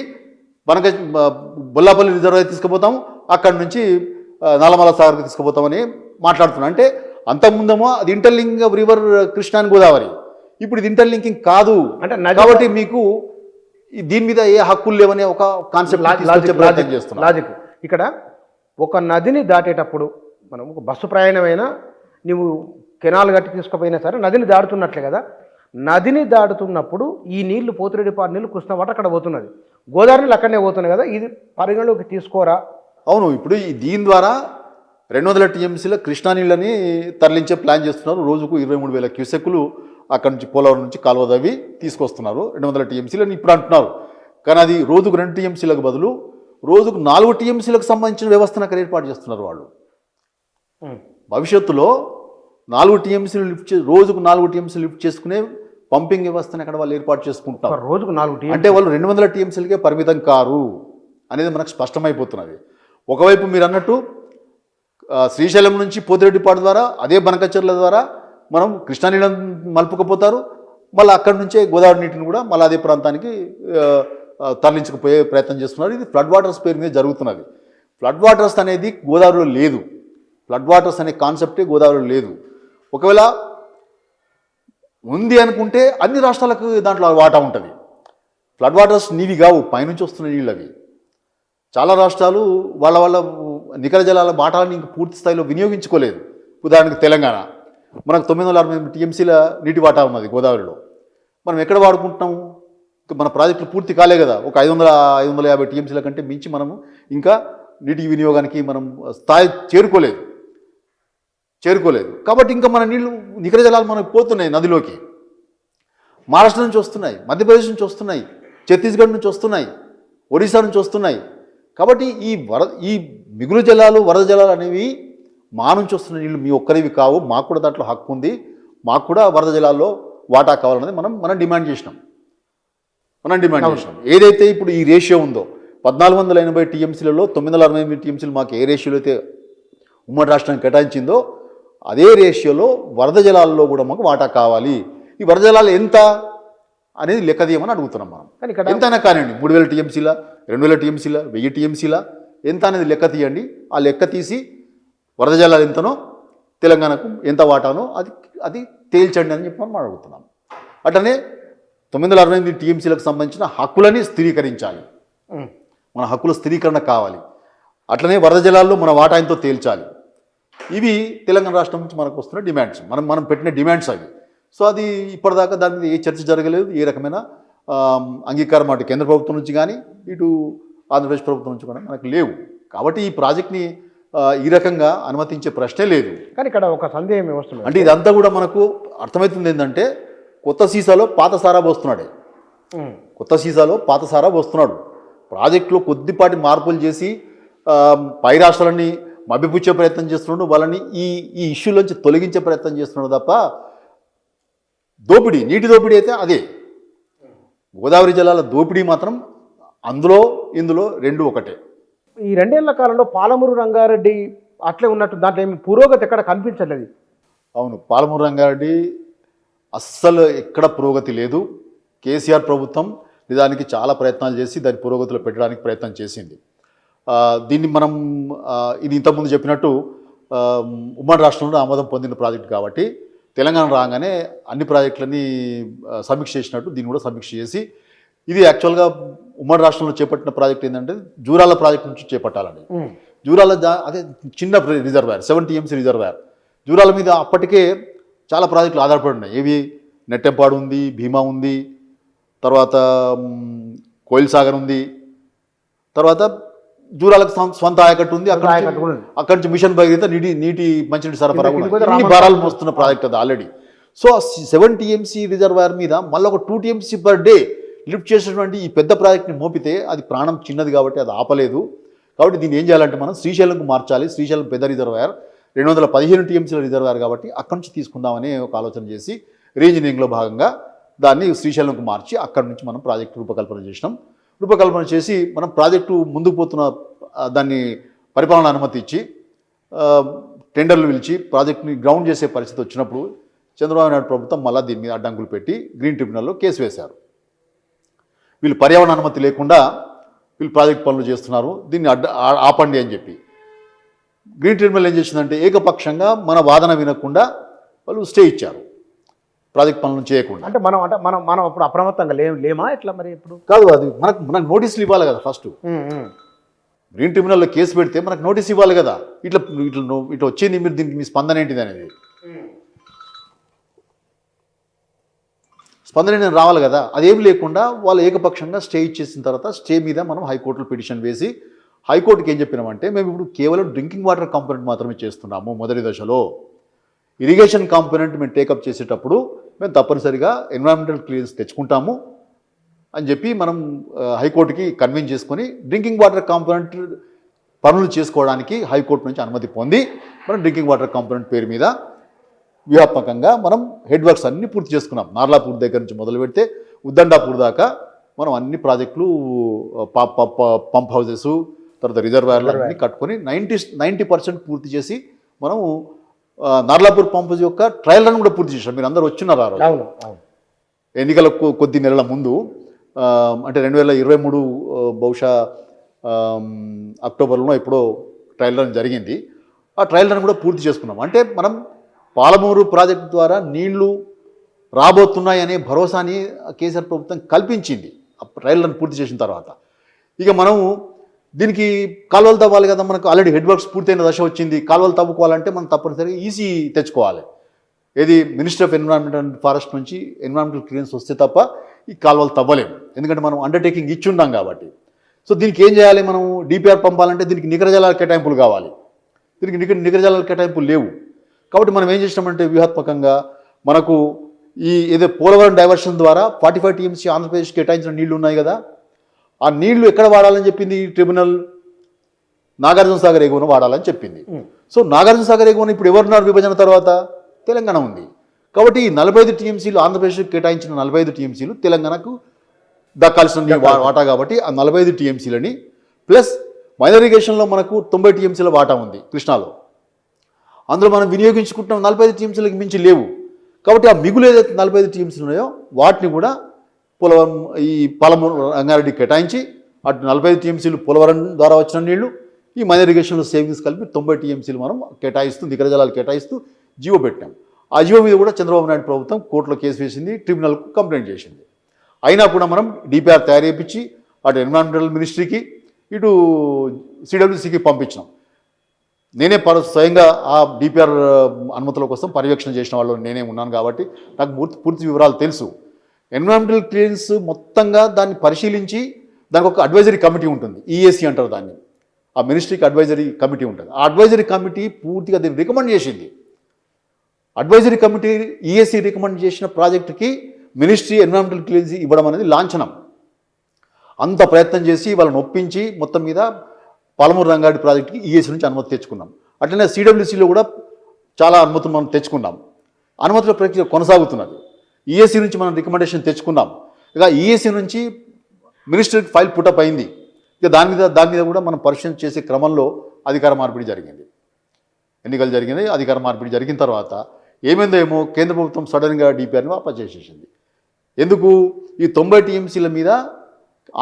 బొల్లపల్లి రిజర్వాయర్ తీసుకుపోతాము, అక్కడి నుంచి నల్లమల సాగర్కి తీసుకుపోతామని మాట్లాడుతున్నాం. అంటే అంతకుముందేమో అది interlinking of river Krishna and Godavari, ఇప్పుడు ఇది ఇంటర్లింకింగ్ కాదు. అంటే కాబట్టి మీకు దీని మీద ఏ హక్కులు లేవనే ఒక కాన్సెప్ట్ లాజిక్. ఇక్కడ ఒక నదిని దాటేటప్పుడు మనం ఒక బస్సు ప్రయాణమైనా నువ్వు కెనాల్ గట్టి తీసుకుపోయినా సరే నదిని దాడుతున్నట్లే కదా. నదిని దాటుతున్నప్పుడు ఈ నీళ్లు పోతిరెడ్డిపాడు నీళ్ళు కృష్ణ వాట అక్కడ పోతున్నది, గోదావరి నీళ్ళు అక్కడనే పోతున్నాయి కదా, ఇది పరిగణలోకి తీసుకోరా? అవును. ఇప్పుడు దీని ద్వారా 200 టీఎంసీల కృష్ణా నీళ్ళని తరలించే ప్లాన్ చేస్తున్నారు. రోజుకు 23,000 క్యూసెక్కులు అక్కడి నుంచి పోలవరం నుంచి కాలువ దవ్వి తీసుకొస్తున్నారు 200 టీఎంసీలు అని ఇప్పుడు అంటున్నారు. కానీ అది రోజుకు 2 టీఎంసీలకు బదులు రోజుకు 4 టీఎంసీలకు సంబంధించిన వ్యవస్థను అక్కడ ఏర్పాటు చేస్తున్నారు వాళ్ళు. భవిష్యత్తులో 4 టీఎంసీలు రోజుకు 4 టీఎంసీలు లిఫ్ట్ చేసుకునే పంపింగ్ వ్యవస్థను అక్కడ వాళ్ళు ఏర్పాటు చేసుకుంటారు. రోజుకు 4 అంటే వాళ్ళు 200 టీఎంసీలకే పరిమితం కారు అనేది మనకు స్పష్టమైపోతున్నది. ఒకవైపు మీరు అన్నట్టు శ్రీశైలం నుంచి పోతిరెడ్డిపాడు ద్వారా అదే బనకచెర్ల ద్వారా మనం కృష్ణా నీళ్ళని మలుపుకపోతారు, మళ్ళీ అక్కడి నుంచే గోదావరి నీటిని కూడా మళ్ళీ అదే ప్రాంతానికి తరలించకపోయే ప్రయత్నం చేస్తున్నారు. ఇది ఫ్లడ్ వాటర్స్ పేరు మీద జరుగుతున్నది. ఫ్లడ్ వాటర్స్ అనేది గోదావరిలో లేదు, ఫ్లడ్ వాటర్స్ అనే కాన్సెప్టే గోదావరిలో లేదు. ఒకవేళ ఉంది అనుకుంటే అన్ని రాష్ట్రాలకు దాంట్లో వాటా ఉంటుంది. ఫ్లడ్ వాటర్స్ నీవి కావు, పైనుంచి వస్తున్న నీళ్ళు అవి. చాలా రాష్ట్రాలు వాళ్ళ నికర జలాల వాటాలను ఇంక పూర్తి స్థాయిలో వినియోగించుకోలేదు. ఉదాహరణకు తెలంగాణ, మనకు 968 టీఎంసీల నీటి వాటా ఉన్నది గోదావరిలో. మనం ఎక్కడ వాడుకుంటున్నాము? మన ప్రాజెక్టులు పూర్తి కాలే కదా. ఒక 550 టీఎంసీల కంటే మించి మనము ఇంకా నీటి వినియోగానికి మనం స్థాయి చేరుకోలేదు. కాబట్టి ఇంకా మన నీళ్లు నికర జలాలు మనకు పోతున్నాయి నదిలోకి. మహారాష్ట్ర నుంచి వస్తున్నాయి, మధ్యప్రదేశ్ నుంచి వస్తున్నాయి, ఛత్తీస్గఢ్ నుంచి వస్తున్నాయి, ఒరిస్సా నుంచి వస్తున్నాయి. కాబట్టి ఈ మిగులు జలాలు వరద జలాలు అనేవి మా నుంచి వస్తున్న నీళ్ళు మీ ఒక్కరివి కావు, మాకు కూడా దాంట్లో హక్కు ఉంది, మాకు కూడా వరద జలాల్లో వాటా కావాలనేది మనం డిమాండ్ చేసినాం. ఏదైతే ఇప్పుడు ఈ రేషియో ఉందో 1480 టీఎంసీలలో 968 టీఎంసీలు మాకు ఏ రేషియోలో అయితే ఉమ్మడి రాష్ట్రానికి కేటాయించిందో అదే రేషియోలో వరద జలాల్లో కూడా మాకు వాటా కావాలి. ఈ వరద జలాలు ఎంత అనేది లెక్క తీయమని అడుగుతున్నాం మనం. ఎంతైనా కానివ్వండి, 3000 టీఎంసీల 2000 టీఎంసీలా 1000 టీఎంసీలా ఎంత అనేది లెక్క తీయండి. ఆ లెక్క తీసి వరద జలాలు ఎంతనో తెలంగాణకు ఎంత వాటానో అది తేల్చండి అని చెప్పి మనం అడుగుతున్నాం. అట్లనే 968 టీఎంసీలకు సంబంధించిన హక్కులని స్థిరీకరించాలి. మన హక్కుల స్థిరీకరణ కావాలి. అట్లనే వరద జలాల్లో మన వాటా ఎంతో తేల్చాలి. ఇవి తెలంగాణ రాష్ట్రం నుంచి మనకు వస్తున్న డిమాండ్స్, మనం పెట్టిన డిమాండ్స్ అవి. సో అది ఇప్పటిదాకా దాని మీద ఏ చర్చ జరగలేదు, ఏ రకమైన అంగీకారం అటు కేంద్ర ప్రభుత్వం నుంచి కానీ ఇటు ఆంధ్రప్రదేశ్ ప్రభుత్వం నుంచి కూడా మనకు లేవు. కాబట్టి ఈ ప్రాజెక్ట్ని ఈ రకంగా అనుమతించే ప్రశ్నే లేదు. కానీ ఇక్కడ ఒక సందేహం వస్తుంది, అంటే ఇదంతా కూడా మనకు అర్థమవుతుంది ఏంటంటే కొత్త సీసాలో పాత సారా పోస్తున్నాడే. కొత్త సీసాలో పాత సారా పోస్తున్నాడు. ప్రాజెక్టులో కొద్దిపాటి మార్పులు చేసి పై రాష్ట్రాలని మభ్యపుచ్చే ప్రయత్నం చేస్తున్నాడు, వాళ్ళని ఈ ఇష్యూలోంచి తొలగించే ప్రయత్నం చేస్తున్నాడు తప్ప దోపిడీ, నీటి దోపిడీ అయితే అదే. గోదావరి జలాల దోపిడీ మాత్రం ఇందులో రెండు ఒకటే. ఈ 2 ఏళ్ల కాలంలో పాలమూరు రంగారెడ్డి అట్లే ఉన్నట్టు దాంట్లో ఏమి పురోగతి ఎక్కడ కనిపించలేదు. అవును, పాలమూరు రంగారెడ్డి అస్సలు ఎక్కడ పురోగతి లేదు. కేసీఆర్ ప్రభుత్వం నిజానికి చాలా ప్రయత్నాలు చేసి దాని పురోగతిలో పెట్టడానికి ప్రయత్నం చేసింది. దీన్ని మనం ఇది ఇంతకుముందు చెప్పినట్టు ఉమ్మడి రాష్ట్రంలో ఆమోదం పొందిన ప్రాజెక్టు కాబట్టి తెలంగాణ రాగానే అన్ని ప్రాజెక్టులని సమీక్ష చేసినట్టు దీన్ని కూడా సమీక్ష చేసి ఇది యాక్చువల్గా ఉమ్మడి రాష్ట్రంలో చేపట్టిన ప్రాజెక్ట్ ఏంటంటే జూరాల ప్రాజెక్ట్ నుంచి చేపట్టాలండి. జూరాల అదే చిన్న రిజర్వాయర్ 7 టీఎంసీ రిజర్వాయర్. జూరాల మీద అప్పటికే చాలా ప్రాజెక్టులు ఆధారపడి ఉన్నాయి. ఏవి నెట్టెంపాడు ఉంది, భీమా ఉంది, తర్వాత కోయిల్ సాగర్ ఉంది, తర్వాత జూరాలకు స్వంత ఆయకట్టు ఉంది. అక్కడి నుంచి మిషన్ భగీరథ నీటి మంచినీటి సరఫరా భారాలు మోస్తున్న ప్రాజెక్ట్ అది ఆల్రెడీ. సో 7 టీఎంసీ రిజర్వాయర్ మీద మళ్ళీ ఒక 2 టీఎంసీ పర్ డే లిఫ్ట్ చేసినటువంటి ఈ పెద్ద ప్రాజెక్ట్ని మోపితే అది ప్రాణం చిన్నది కాబట్టి అది ఆపలేదు. కాబట్టి దీన్ని ఏం చేయాలంటే మనం శ్రీశైలంకు మార్చాలి. శ్రీశైలం పెద్ద రిజర్వాయర్ 215 టీఎంసీల రిజర్వాయర్ కాబట్టి అక్కడి నుంచి తీసుకుందామని ఒక ఆలోచన చేసి రీఇంజనీరింగ్లో భాగంగా దాన్ని శ్రీశైలంకు మార్చి అక్కడి నుంచి మనం ప్రాజెక్టు రూపకల్పన చేసినాం. రూపకల్పన చేసి మనం ప్రాజెక్టు ముందుకు పోతున్న దాన్ని పరిపాలన అనుమతి ఇచ్చి టెండర్లు పిలిచి ప్రాజెక్టుని గ్రౌండ్ చేసే పరిస్థితి వచ్చినప్పుడు చంద్రబాబు నాయుడు ప్రభుత్వం మళ్ళీ దీని మీద అడ్డంకులు పెట్టి గ్రీన్ ట్రిబ్యునల్లో కేసు వేశారు. వీళ్ళు పర్యావరణ అనుమతి లేకుండా వీళ్ళు ప్రాజెక్ట్ పనులు చేస్తున్నారు, దీన్ని ఆపండి అని చెప్పి గ్రీన్ ట్రిబ్యునల్ ఏం చేసిందంటే ఏకపక్షంగా మన వాదన వినకుండా వాళ్ళు స్టే ఇచ్చారు, ప్రాజెక్ట్ పనులను చేయకుండా. అంటే మనం అప్పుడు అప్రమత్తంగా లేమా ఎట్లా మరి? ఇప్పుడు కాదు, అది మనకు నోటీసులు ఇవ్వాలి కదా. ఫస్ట్ గ్రీన్ ట్రిబ్యునల్లో కేసు పెడితే మనకు నోటీస్ ఇవ్వాలి కదా, ఇట్లా వచ్చింది, మీరు దీనికి మీ స్పందన ఏంటిది అనేది స్పందన నేను రావాలి కదా. అదేమి లేకుండా వాళ్ళు ఏకపక్షంగా స్టే ఇచ్చేసిన తర్వాత స్టే మీద మనం హైకోర్టులో పిటిషన్ వేసి హైకోర్టుకి ఏం చెప్పినామంటే మేము ఇప్పుడు కేవలం డ్రింకింగ్ వాటర్ కాంపోనెంట్ మాత్రమే చేస్తున్నాము. మొదటి దశలో ఇరిగేషన్ కాంపోనెంట్ మేము టేకప్ చేసేటప్పుడు మేము తప్పనిసరిగా ఎన్విరాన్మెంటల్ క్లియరెన్స్ తెచ్చుకుంటాము అని చెప్పి మనం హైకోర్టుకి కన్విన్స్ చేసుకొని డ్రింకింగ్ వాటర్ కాంపోనెంట్ పనులు చేసుకోవడానికి హైకోర్టు నుంచి అనుమతి పొంది మనం డ్రింకింగ్ వాటర్ కాంపోనెంట్ పేరు మీద వ్యూహాత్మకంగా మనం హెడ్ వర్క్స్ అన్నీ పూర్తి చేసుకున్నాం. నార్లాపూర్ దగ్గర నుంచి మొదలు పెడితే ఉద్దండాపూర్ దాకా మనం అన్ని ప్రాజెక్టులు పంప్ హౌసెస్ తర్వాత రిజర్వాయర్లు అన్నీ కట్టుకొని 90% పూర్తి చేసి మనము నార్లాపూర్ పంప్ హౌస్ యొక్క ట్రయల్ రన్ కూడా పూర్తి చేశాం. మీరు అందరూ వచ్చినారు ఆ రోజు ఎన్నికల కొద్ది నెలల ముందు, అంటే 2023 బహుశా అక్టోబర్లో ఎప్పుడో ట్రయల్ రన్ జరిగింది. ఆ ట్రయల్ రన్ కూడా పూర్తి చేసుకున్నాం. అంటే మనం పాలమూరు ప్రాజెక్టు ద్వారా నీళ్లు రాబోతున్నాయనే భరోసాని కేసీఆర్ ప్రభుత్వం కల్పించింది ఆ ట్రయల్ రన్ పూర్తి చేసిన తర్వాత. ఇక మనము దీనికి కాలువలు తవ్వాలి కదా, మనకు ఆల్రెడీ హెడ్ వర్క్స్ పూర్తయిన దశ వచ్చింది. కాలువలు తవ్వుకోవాలంటే మనం తప్పనిసరిగా ఈసీ తెచ్చుకోవాలి. ఏది minister of environment and forest నుంచి ఎన్విరాన్మెంటల్ క్లియరెన్స్ వస్తే తప్ప ఈ కాలువలు తవ్వలేము, ఎందుకంటే మనం అండర్టేకింగ్ ఇచ్చున్నాం కాబట్టి. సో దీనికి ఏం చేయాలి, మనం డిపిఆర్ పంపాలంటే దీనికి నికర జలాల కేటాయింపులు కావాలి. దీనికి నికర జలాల కేటాయింపులు లేవు. కాబట్టి మనం ఏం చేసినామంటే వ్యూహాత్మకంగా మనకు ఈ ఏదో పోలవరం డైవర్షన్ ద్వారా 45 టీఎంసీ ఆంధ్రప్రదేశ్కి కేటాయించిన నీళ్లు ఉన్నాయి కదా, ఆ నీళ్లు ఎక్కడ వాడాలని చెప్పింది ఈ ట్రిబ్యునల్? నాగార్జున సాగర్ ఎగువన వాడాలని చెప్పింది. సో నాగార్జున సాగర్ ఎగువన ఇప్పుడు ఎవరున్నారు విభజన తర్వాత? తెలంగాణ ఉంది. కాబట్టి ఈ 45 టీఎంసీలు ఆంధ్రప్రదేశ్కి కేటాయించిన 45 టీఎంసీలు తెలంగాణకు దక్కాల్సిన వాటా కాబట్టి ఆ 45 టీఎంసీలని ప్లస్ మైనర్ ఇరిగేషన్లో మనకు 90 టీఎంసీల వాటా ఉంది కృష్ణాలో. అందులో మనం వినియోగించుకుంటున్న 45 టీఎంసీలకు మించి లేవు. కాబట్టి ఆ మిగులు ఏదైతే 45 టీఎంసీలు ఉన్నాయో వాటిని కూడా ఈ పాలమూరు రంగారెడ్డి కేటాయించి అటు 45 టీఎంసీలు పోలవరం ద్వారా వచ్చిన నీళ్లు, ఈ మైనర్ ఇరిగేషన్లో సేవింగ్స్ కలిపి 90 టీఎంసీలు మనం కేటాయిస్తూ నికర జలాలు కేటాయిస్తూ జీవో పెట్టాం. ఆ జీవో మీద కూడా చంద్రబాబు నాయుడు ప్రభుత్వం కోర్టులో కేసు వేసింది, ట్రిబ్యునల్కు కంప్లైంట్ చేసింది. అయినా కూడా మనం డిపిఆర్ తయారు చేయించి అటు ఎన్విరాన్మెంటల్ మినిస్ట్రీకి ఇటు సిడబ్ల్యూసీకి పంపించాం. నేనే స్వయంగా ఆ డిపిఆర్ అనుమతుల కోసం పర్యవేక్షణ చేసిన వాళ్ళు నేనే ఉన్నాను కాబట్టి నాకు పూర్తి వివరాలు తెలుసు. ఎన్విరాన్మెంటల్ క్లియరెన్స్ మొత్తంగా దాన్ని పరిశీలించి దానికి ఒక అడ్వైజరీ కమిటీ ఉంటుంది, ఈఏసీ అంటారు దాన్ని. ఆ మినిస్ట్రీకి అడ్వైజరీ కమిటీ ఉంటుంది. ఆ అడ్వైజరీ కమిటీ పూర్తిగా దీన్ని రికమెండ్ చేసింది. అడ్వైజరీ కమిటీ ఈఏసీ రికమెండ్ చేసిన ప్రాజెక్టుకి మినిస్ట్రీ ఎన్విరాన్మెంటల్ క్లియరెన్స్ ఇవ్వడం అనేది లాంఛనం. అంత ప్రయత్నం చేసి వాళ్ళని ఒప్పించి మొత్తం మీద పాలమూరు రంగారెడ్డి ప్రాజెక్టుకి ఈఏసీ నుంచి అనుమతి తెచ్చుకున్నాం. అట్లనే సిడబ్ల్యూసీలో కూడా చాలా అనుమతులు మనం తెచ్చుకున్నాం. అనుమతుల ప్రక్రియ కొనసాగుతున్నది. ఈఏసీ నుంచి మనం రికమెండేషన్ తెచ్చుకున్నాం. ఇక ఈఏసీ నుంచి మినిస్ట్రీకి ఫైల్ పుటప్ అయింది. ఇక దాని మీద కూడా మనం పరిశీలన చేసే క్రమంలో అధికార మార్పిడి జరిగింది, ఎన్నికలు జరిగినాయి. అధికార మార్పిడి జరిగిన తర్వాత ఏమైందేమో కేంద్ర ప్రభుత్వం సడన్గా డిపిఆర్ని వాపస్ చేసేసింది. ఎందుకు? ఈ 90 టీఎంసీల మీద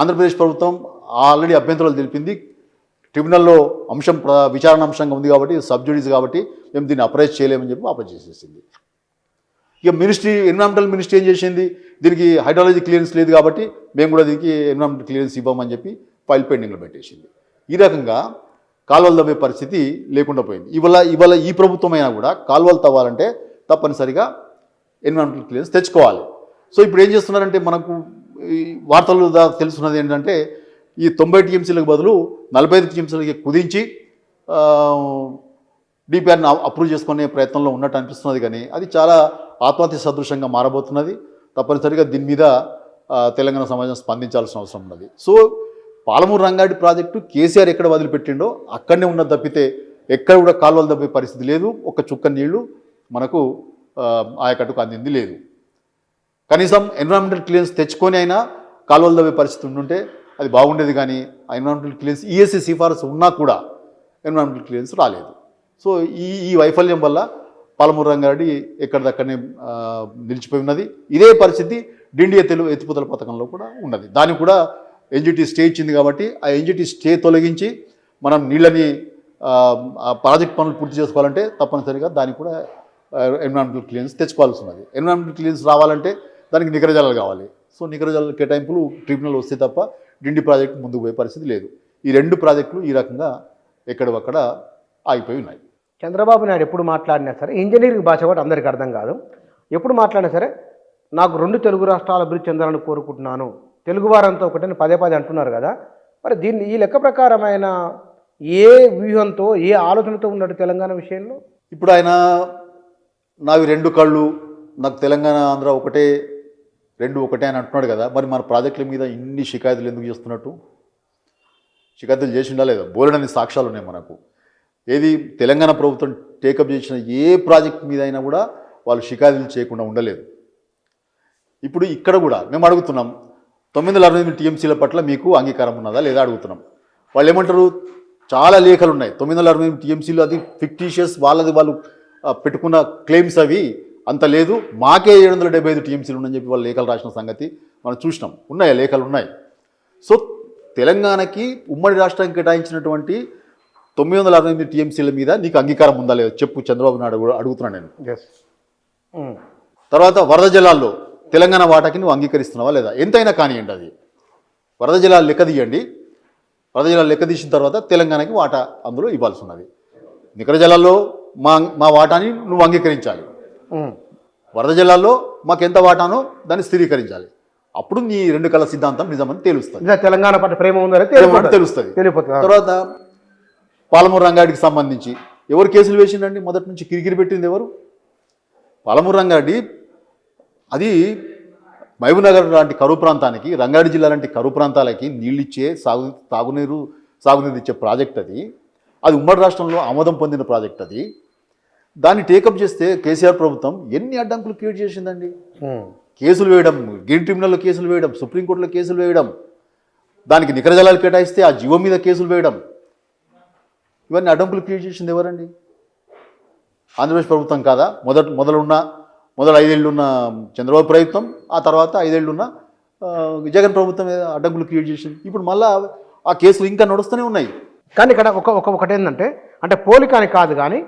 ఆంధ్రప్రదేశ్ ప్రభుత్వం ఆల్రెడీ అభ్యంతరాలు తెలిపింది. ట్రిబ్యునల్లో విచారణ అంశంగా ఉంది కాబట్టి, సబ్జుడీస్ కాబట్టి మేము దీన్ని అప్రైజ్ చేయలేమని చెప్పి వాపస్ చేసేసింది. ఇక ఎన్విరాన్మెంటల్ మినిస్ట్రీ ఏం చేసింది? దీనికి హైడ్రాలజీ క్లియరెన్స్ లేదు కాబట్టి మేము కూడా దీనికి ఎన్విరాన్మెంటల్ క్లియరెన్స్ ఇవ్వమని చెప్పి ఫైల్ పెండింగ్లో పెట్టేసింది. ఈ రకంగా కాలువలు తవ్వే పరిస్థితి లేకుండా పోయింది. ఇవాళ ఈ ప్రభుత్వం అయినా కూడా కాలువలు తవ్వాలంటే తప్పనిసరిగా ఎన్విరాన్మెంటల్ క్లియరెన్స్ తెచ్చుకోవాలి. సో ఇప్పుడు ఏం చేస్తున్నారంటే మనకు ఈ వార్తలు తెలుస్తున్నది ఏంటంటే ఈ 90 టీఎంసీలకు బదులు 45 టీఎంసీలకి కుదించి డిపిఆర్ని అప్రూవ్ చేసుకునే ప్రయత్నంలో ఉన్నట్టు అనిపిస్తున్నది. కానీ అది చాలా ఆత్మహత్య సదృశంగా మారబోతున్నది. తప్పనిసరిగా దీని మీద తెలంగాణ సమాజం స్పందించాల్సిన అవసరం ఉన్నది. సో పాలమూరు రంగారెడ్డి ప్రాజెక్టు కేసీఆర్ ఎక్కడ వదిలిపెట్టిండో అక్కడనే ఉన్నది తప్పితే ఎక్కడ కూడా కాలువలు తప్పే పరిస్థితి లేదు. ఒక చుక్క నీళ్లు మనకు ఆయకట్టుకు అందింది లేదు. కనీసం ఎన్విరాన్మెంటల్ క్లియరెన్స్ తెచ్చుకొని అయినా కాలువలు తవ్వే పరిస్థితి ఉంటుంటే అది బాగుండేది. కానీ ఆ ఎన్విరాన్మెంటల్ క్లియరెన్స్ ఈఎస్సీ సిఫారసు ఉన్నా కూడా ఎన్విరాన్మెంటల్ క్లియరెన్స్ రాలేదు. సో ఈ వైఫల్యం వల్ల పాలమూరు రంగారెడ్డి ఎక్కడిదక్కడనే నిలిచిపోయి ఉన్నది. ఇదే పరిస్థితి డిండియా ఎత్తిపోతల పథకంలో కూడా ఉన్నది. దానికి కూడా ఎన్జిటి స్టే ఇచ్చింది కాబట్టి ఆ ఎన్జిటి స్టే తొలగించి మనం నీళ్ళని ప్రాజెక్ట్ పనులు పూర్తి చేసుకోవాలంటే తప్పనిసరిగా దానికి కూడా ఎన్విరాన్మెంటల్ క్లియరెన్స్ తెచ్చుకోవాల్సి ఉన్నది. ఎన్విరాన్మెంటల్ క్లియరెన్స్ రావాలంటే దానికి నికర జలాలు కావాలి. సో నికర జలాల కేటాయింపులు ట్రిబ్యునల్ వస్తే తప్ప డిండి ప్రాజెక్టు ముందుకు పోయే పరిస్థితి లేదు. ఈ 2 ప్రాజెక్టులు ఈ రకంగా ఎక్కడొక్కడ ఆగిపోయి ఉన్నాయి. చంద్రబాబు నాయుడు ఎప్పుడు మాట్లాడినా సరే ఇంజనీరింగ్ భాష కూడా అందరికీ అర్థం కాదు. ఎప్పుడు మాట్లాడినా సరే నాకు 2 తెలుగు రాష్ట్రాల అభివృద్ధి చెందాలని కోరుకుంటున్నాను, తెలుగువారంతా ఒకటని పదే అంటున్నారు కదా. మరి దీన్ని ఈ లెక్క ప్రకారమైన ఏ వ్యూహంతో ఏ ఆలోచనతో ఉన్నట్టు తెలంగాణ విషయంలో? ఇప్పుడు ఆయన నావి 2 కళ్ళు, నాకు తెలంగాణ ఆంధ్ర ఒకటే, 2 ఒకటే అని అంటున్నాడు కదా. మరి మన ప్రాజెక్టుల మీద ఇన్ని షికాయతులు ఎందుకు చేస్తున్నట్టు? షికాయతులు చేసి ఉండాలేదా? బోలెడని సాక్ష్యాలు ఉన్నాయి మనకు. ఏది తెలంగాణ ప్రభుత్వం టేకప్ చేసిన ఏ ప్రాజెక్ట్ మీద అయినా కూడా వాళ్ళు షికాయతులు చేయకుండా ఉండలేదు. ఇప్పుడు ఇక్కడ కూడా మేము అడుగుతున్నాం 968 టీఎంసీల పట్ల మీకు అంగీకారం ఉన్నదా లేదా అడుగుతున్నాం. వాళ్ళు ఏమంటారు? చాలా లేఖలు ఉన్నాయి. 968 టీఎంసీలు అది ఫిక్టీషియస్, వాళ్ళు పెట్టుకున్న క్లెయిమ్స్ అవి అంత లేదు, మాకే 775 టీఎంసీలు ఉన్నాయని చెప్పి వాళ్ళు లేఖలు రాసిన సంగతి మనం చూసినాం. ఉన్నాయి, లేఖలు ఉన్నాయి. సో తెలంగాణకి ఉమ్మడి రాష్ట్రానికి కేటాయించినటువంటి 968 టీఎంసీల మీద నీకు అంగీకారం ఉందా లేదా చెప్పు చంద్రబాబు నాయుడు అడుగుతున్నాను నేను. తర్వాత వరద జలాల్లో తెలంగాణ వాటాకి నువ్వు అంగీకరిస్తున్నావా లేదా? ఎంతైనా కానివ్వండి, అది వరద జలాలు లెక్క తీయండి. వరద జలాలు లెక్క తీసిన తర్వాత తెలంగాణకి వాటా అందులో ఇవ్వాల్సి ఉన్నది. నికర జలాల్లో మా వాటాని నువ్వు అంగీకరించాలి. వరద జలాల్లో మాకెంత వాటానో దాన్ని స్థిరీకరించాలి. అప్పుడు నీ 2 కళ సిద్ధాంతం నిజమని తెలుస్తుంది. తెలంగాణ పట్ల ప్రేమ ఉందని తెలుస్తుంది. తర్వాత పాలమూరు రంగారెడ్డికి సంబంధించి ఎవరు కేసులు వేసిండండి? మొదటి నుంచి కిరికిరి పెట్టింది ఎవరు? పాలమూరు రంగారెడ్డి. అది మహబూబ్నగర్ లాంటి కరువు ప్రాంతానికి, రంగారెడ్డి జిల్లా లాంటి కరువు ప్రాంతాలకి నీళ్ళిచ్చే సాగునీరు ఇచ్చే ప్రాజెక్ట్ అది. అది ఉమ్మడి రాష్ట్రంలో ఆమోదం పొందిన ప్రాజెక్ట్ అది. దాన్ని టేకప్ చేస్తే కేసీఆర్ ప్రభుత్వం ఎన్ని అడ్డంకులు క్రియేట్ చేసిందండి. కేసులు వేయడం, గ్రీన్ ట్రిబ్యునల్లో కేసులు వేయడం, సుప్రీంకోర్టులో కేసులు వేయడం, దానికి నికర జలాలు కేటాయిస్తే ఆ జీవో మీద కేసులు వేయడం, ఇవన్నీ అడ్డంకులు క్రియేట్ చేసింది ఎవరండి? ఆంధ్రప్రదేశ్ ప్రభుత్వం కాదా? మొదలు 5 ఏళ్ళున్న చంద్రబాబు ప్రభుత్వం, ఆ తర్వాత 5 ఏళ్ళున్న జగన్ ప్రభుత్వం మీద అడ్డంకులు క్రియేట్ చేసింది. ఇప్పుడు మళ్ళీ ఆ కేసులు ఇంకా నడుస్తూనే ఉన్నాయి. కానీ ఇక్కడ ఒకటేంటంటే అంటే పోలిక అని కాదు కానీ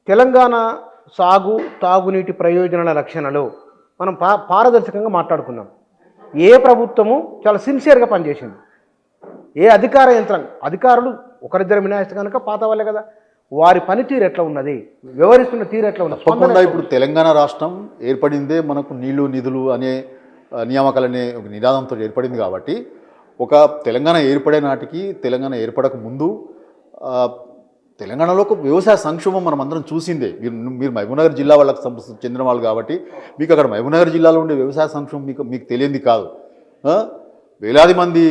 తెలంగాణ తాగునీటి ప్రయోజనాల రక్షణలో మనం పారదర్శకంగా మాట్లాడుకున్నాం. ఏ ప్రభుత్వము చాలా సిన్సియర్గా పనిచేసింది. ఏ అధికార యంత్రాంగం అధికారులు ఒకరిద్దరు మినహాయిస్తే కనుక పాత వాళ్ళే కదా, వారి పనితీరు ఎట్లా ఉన్నది, వ్యవహరిస్తున్న తీరు ఎట్లా ఉన్నది? తప్పకుండా ఇప్పుడు తెలంగాణ రాష్ట్రం ఏర్పడిందే మనకు నీళ్లు నిధులు అనే నియామకాలనే ఒక నినాదంతో ఏర్పడింది. కాబట్టి ఒక తెలంగాణ ఏర్పడే నాటికి తెలంగాణ ఏర్పడక ముందు తెలంగాణలో ఒక వ్యవసాయ సంక్షోభం మనం అందరం చూసిందే. మీరు మహబూబ్నగర్ జిల్లా వాళ్ళకి చెందిన వాళ్ళు కాబట్టి మీకు అక్కడ మహబూబ్నగర్ జిల్లాలో ఉండే వ్యవసాయ సంక్షోభం మీకు తెలియంది కాదు. వేలాది మంది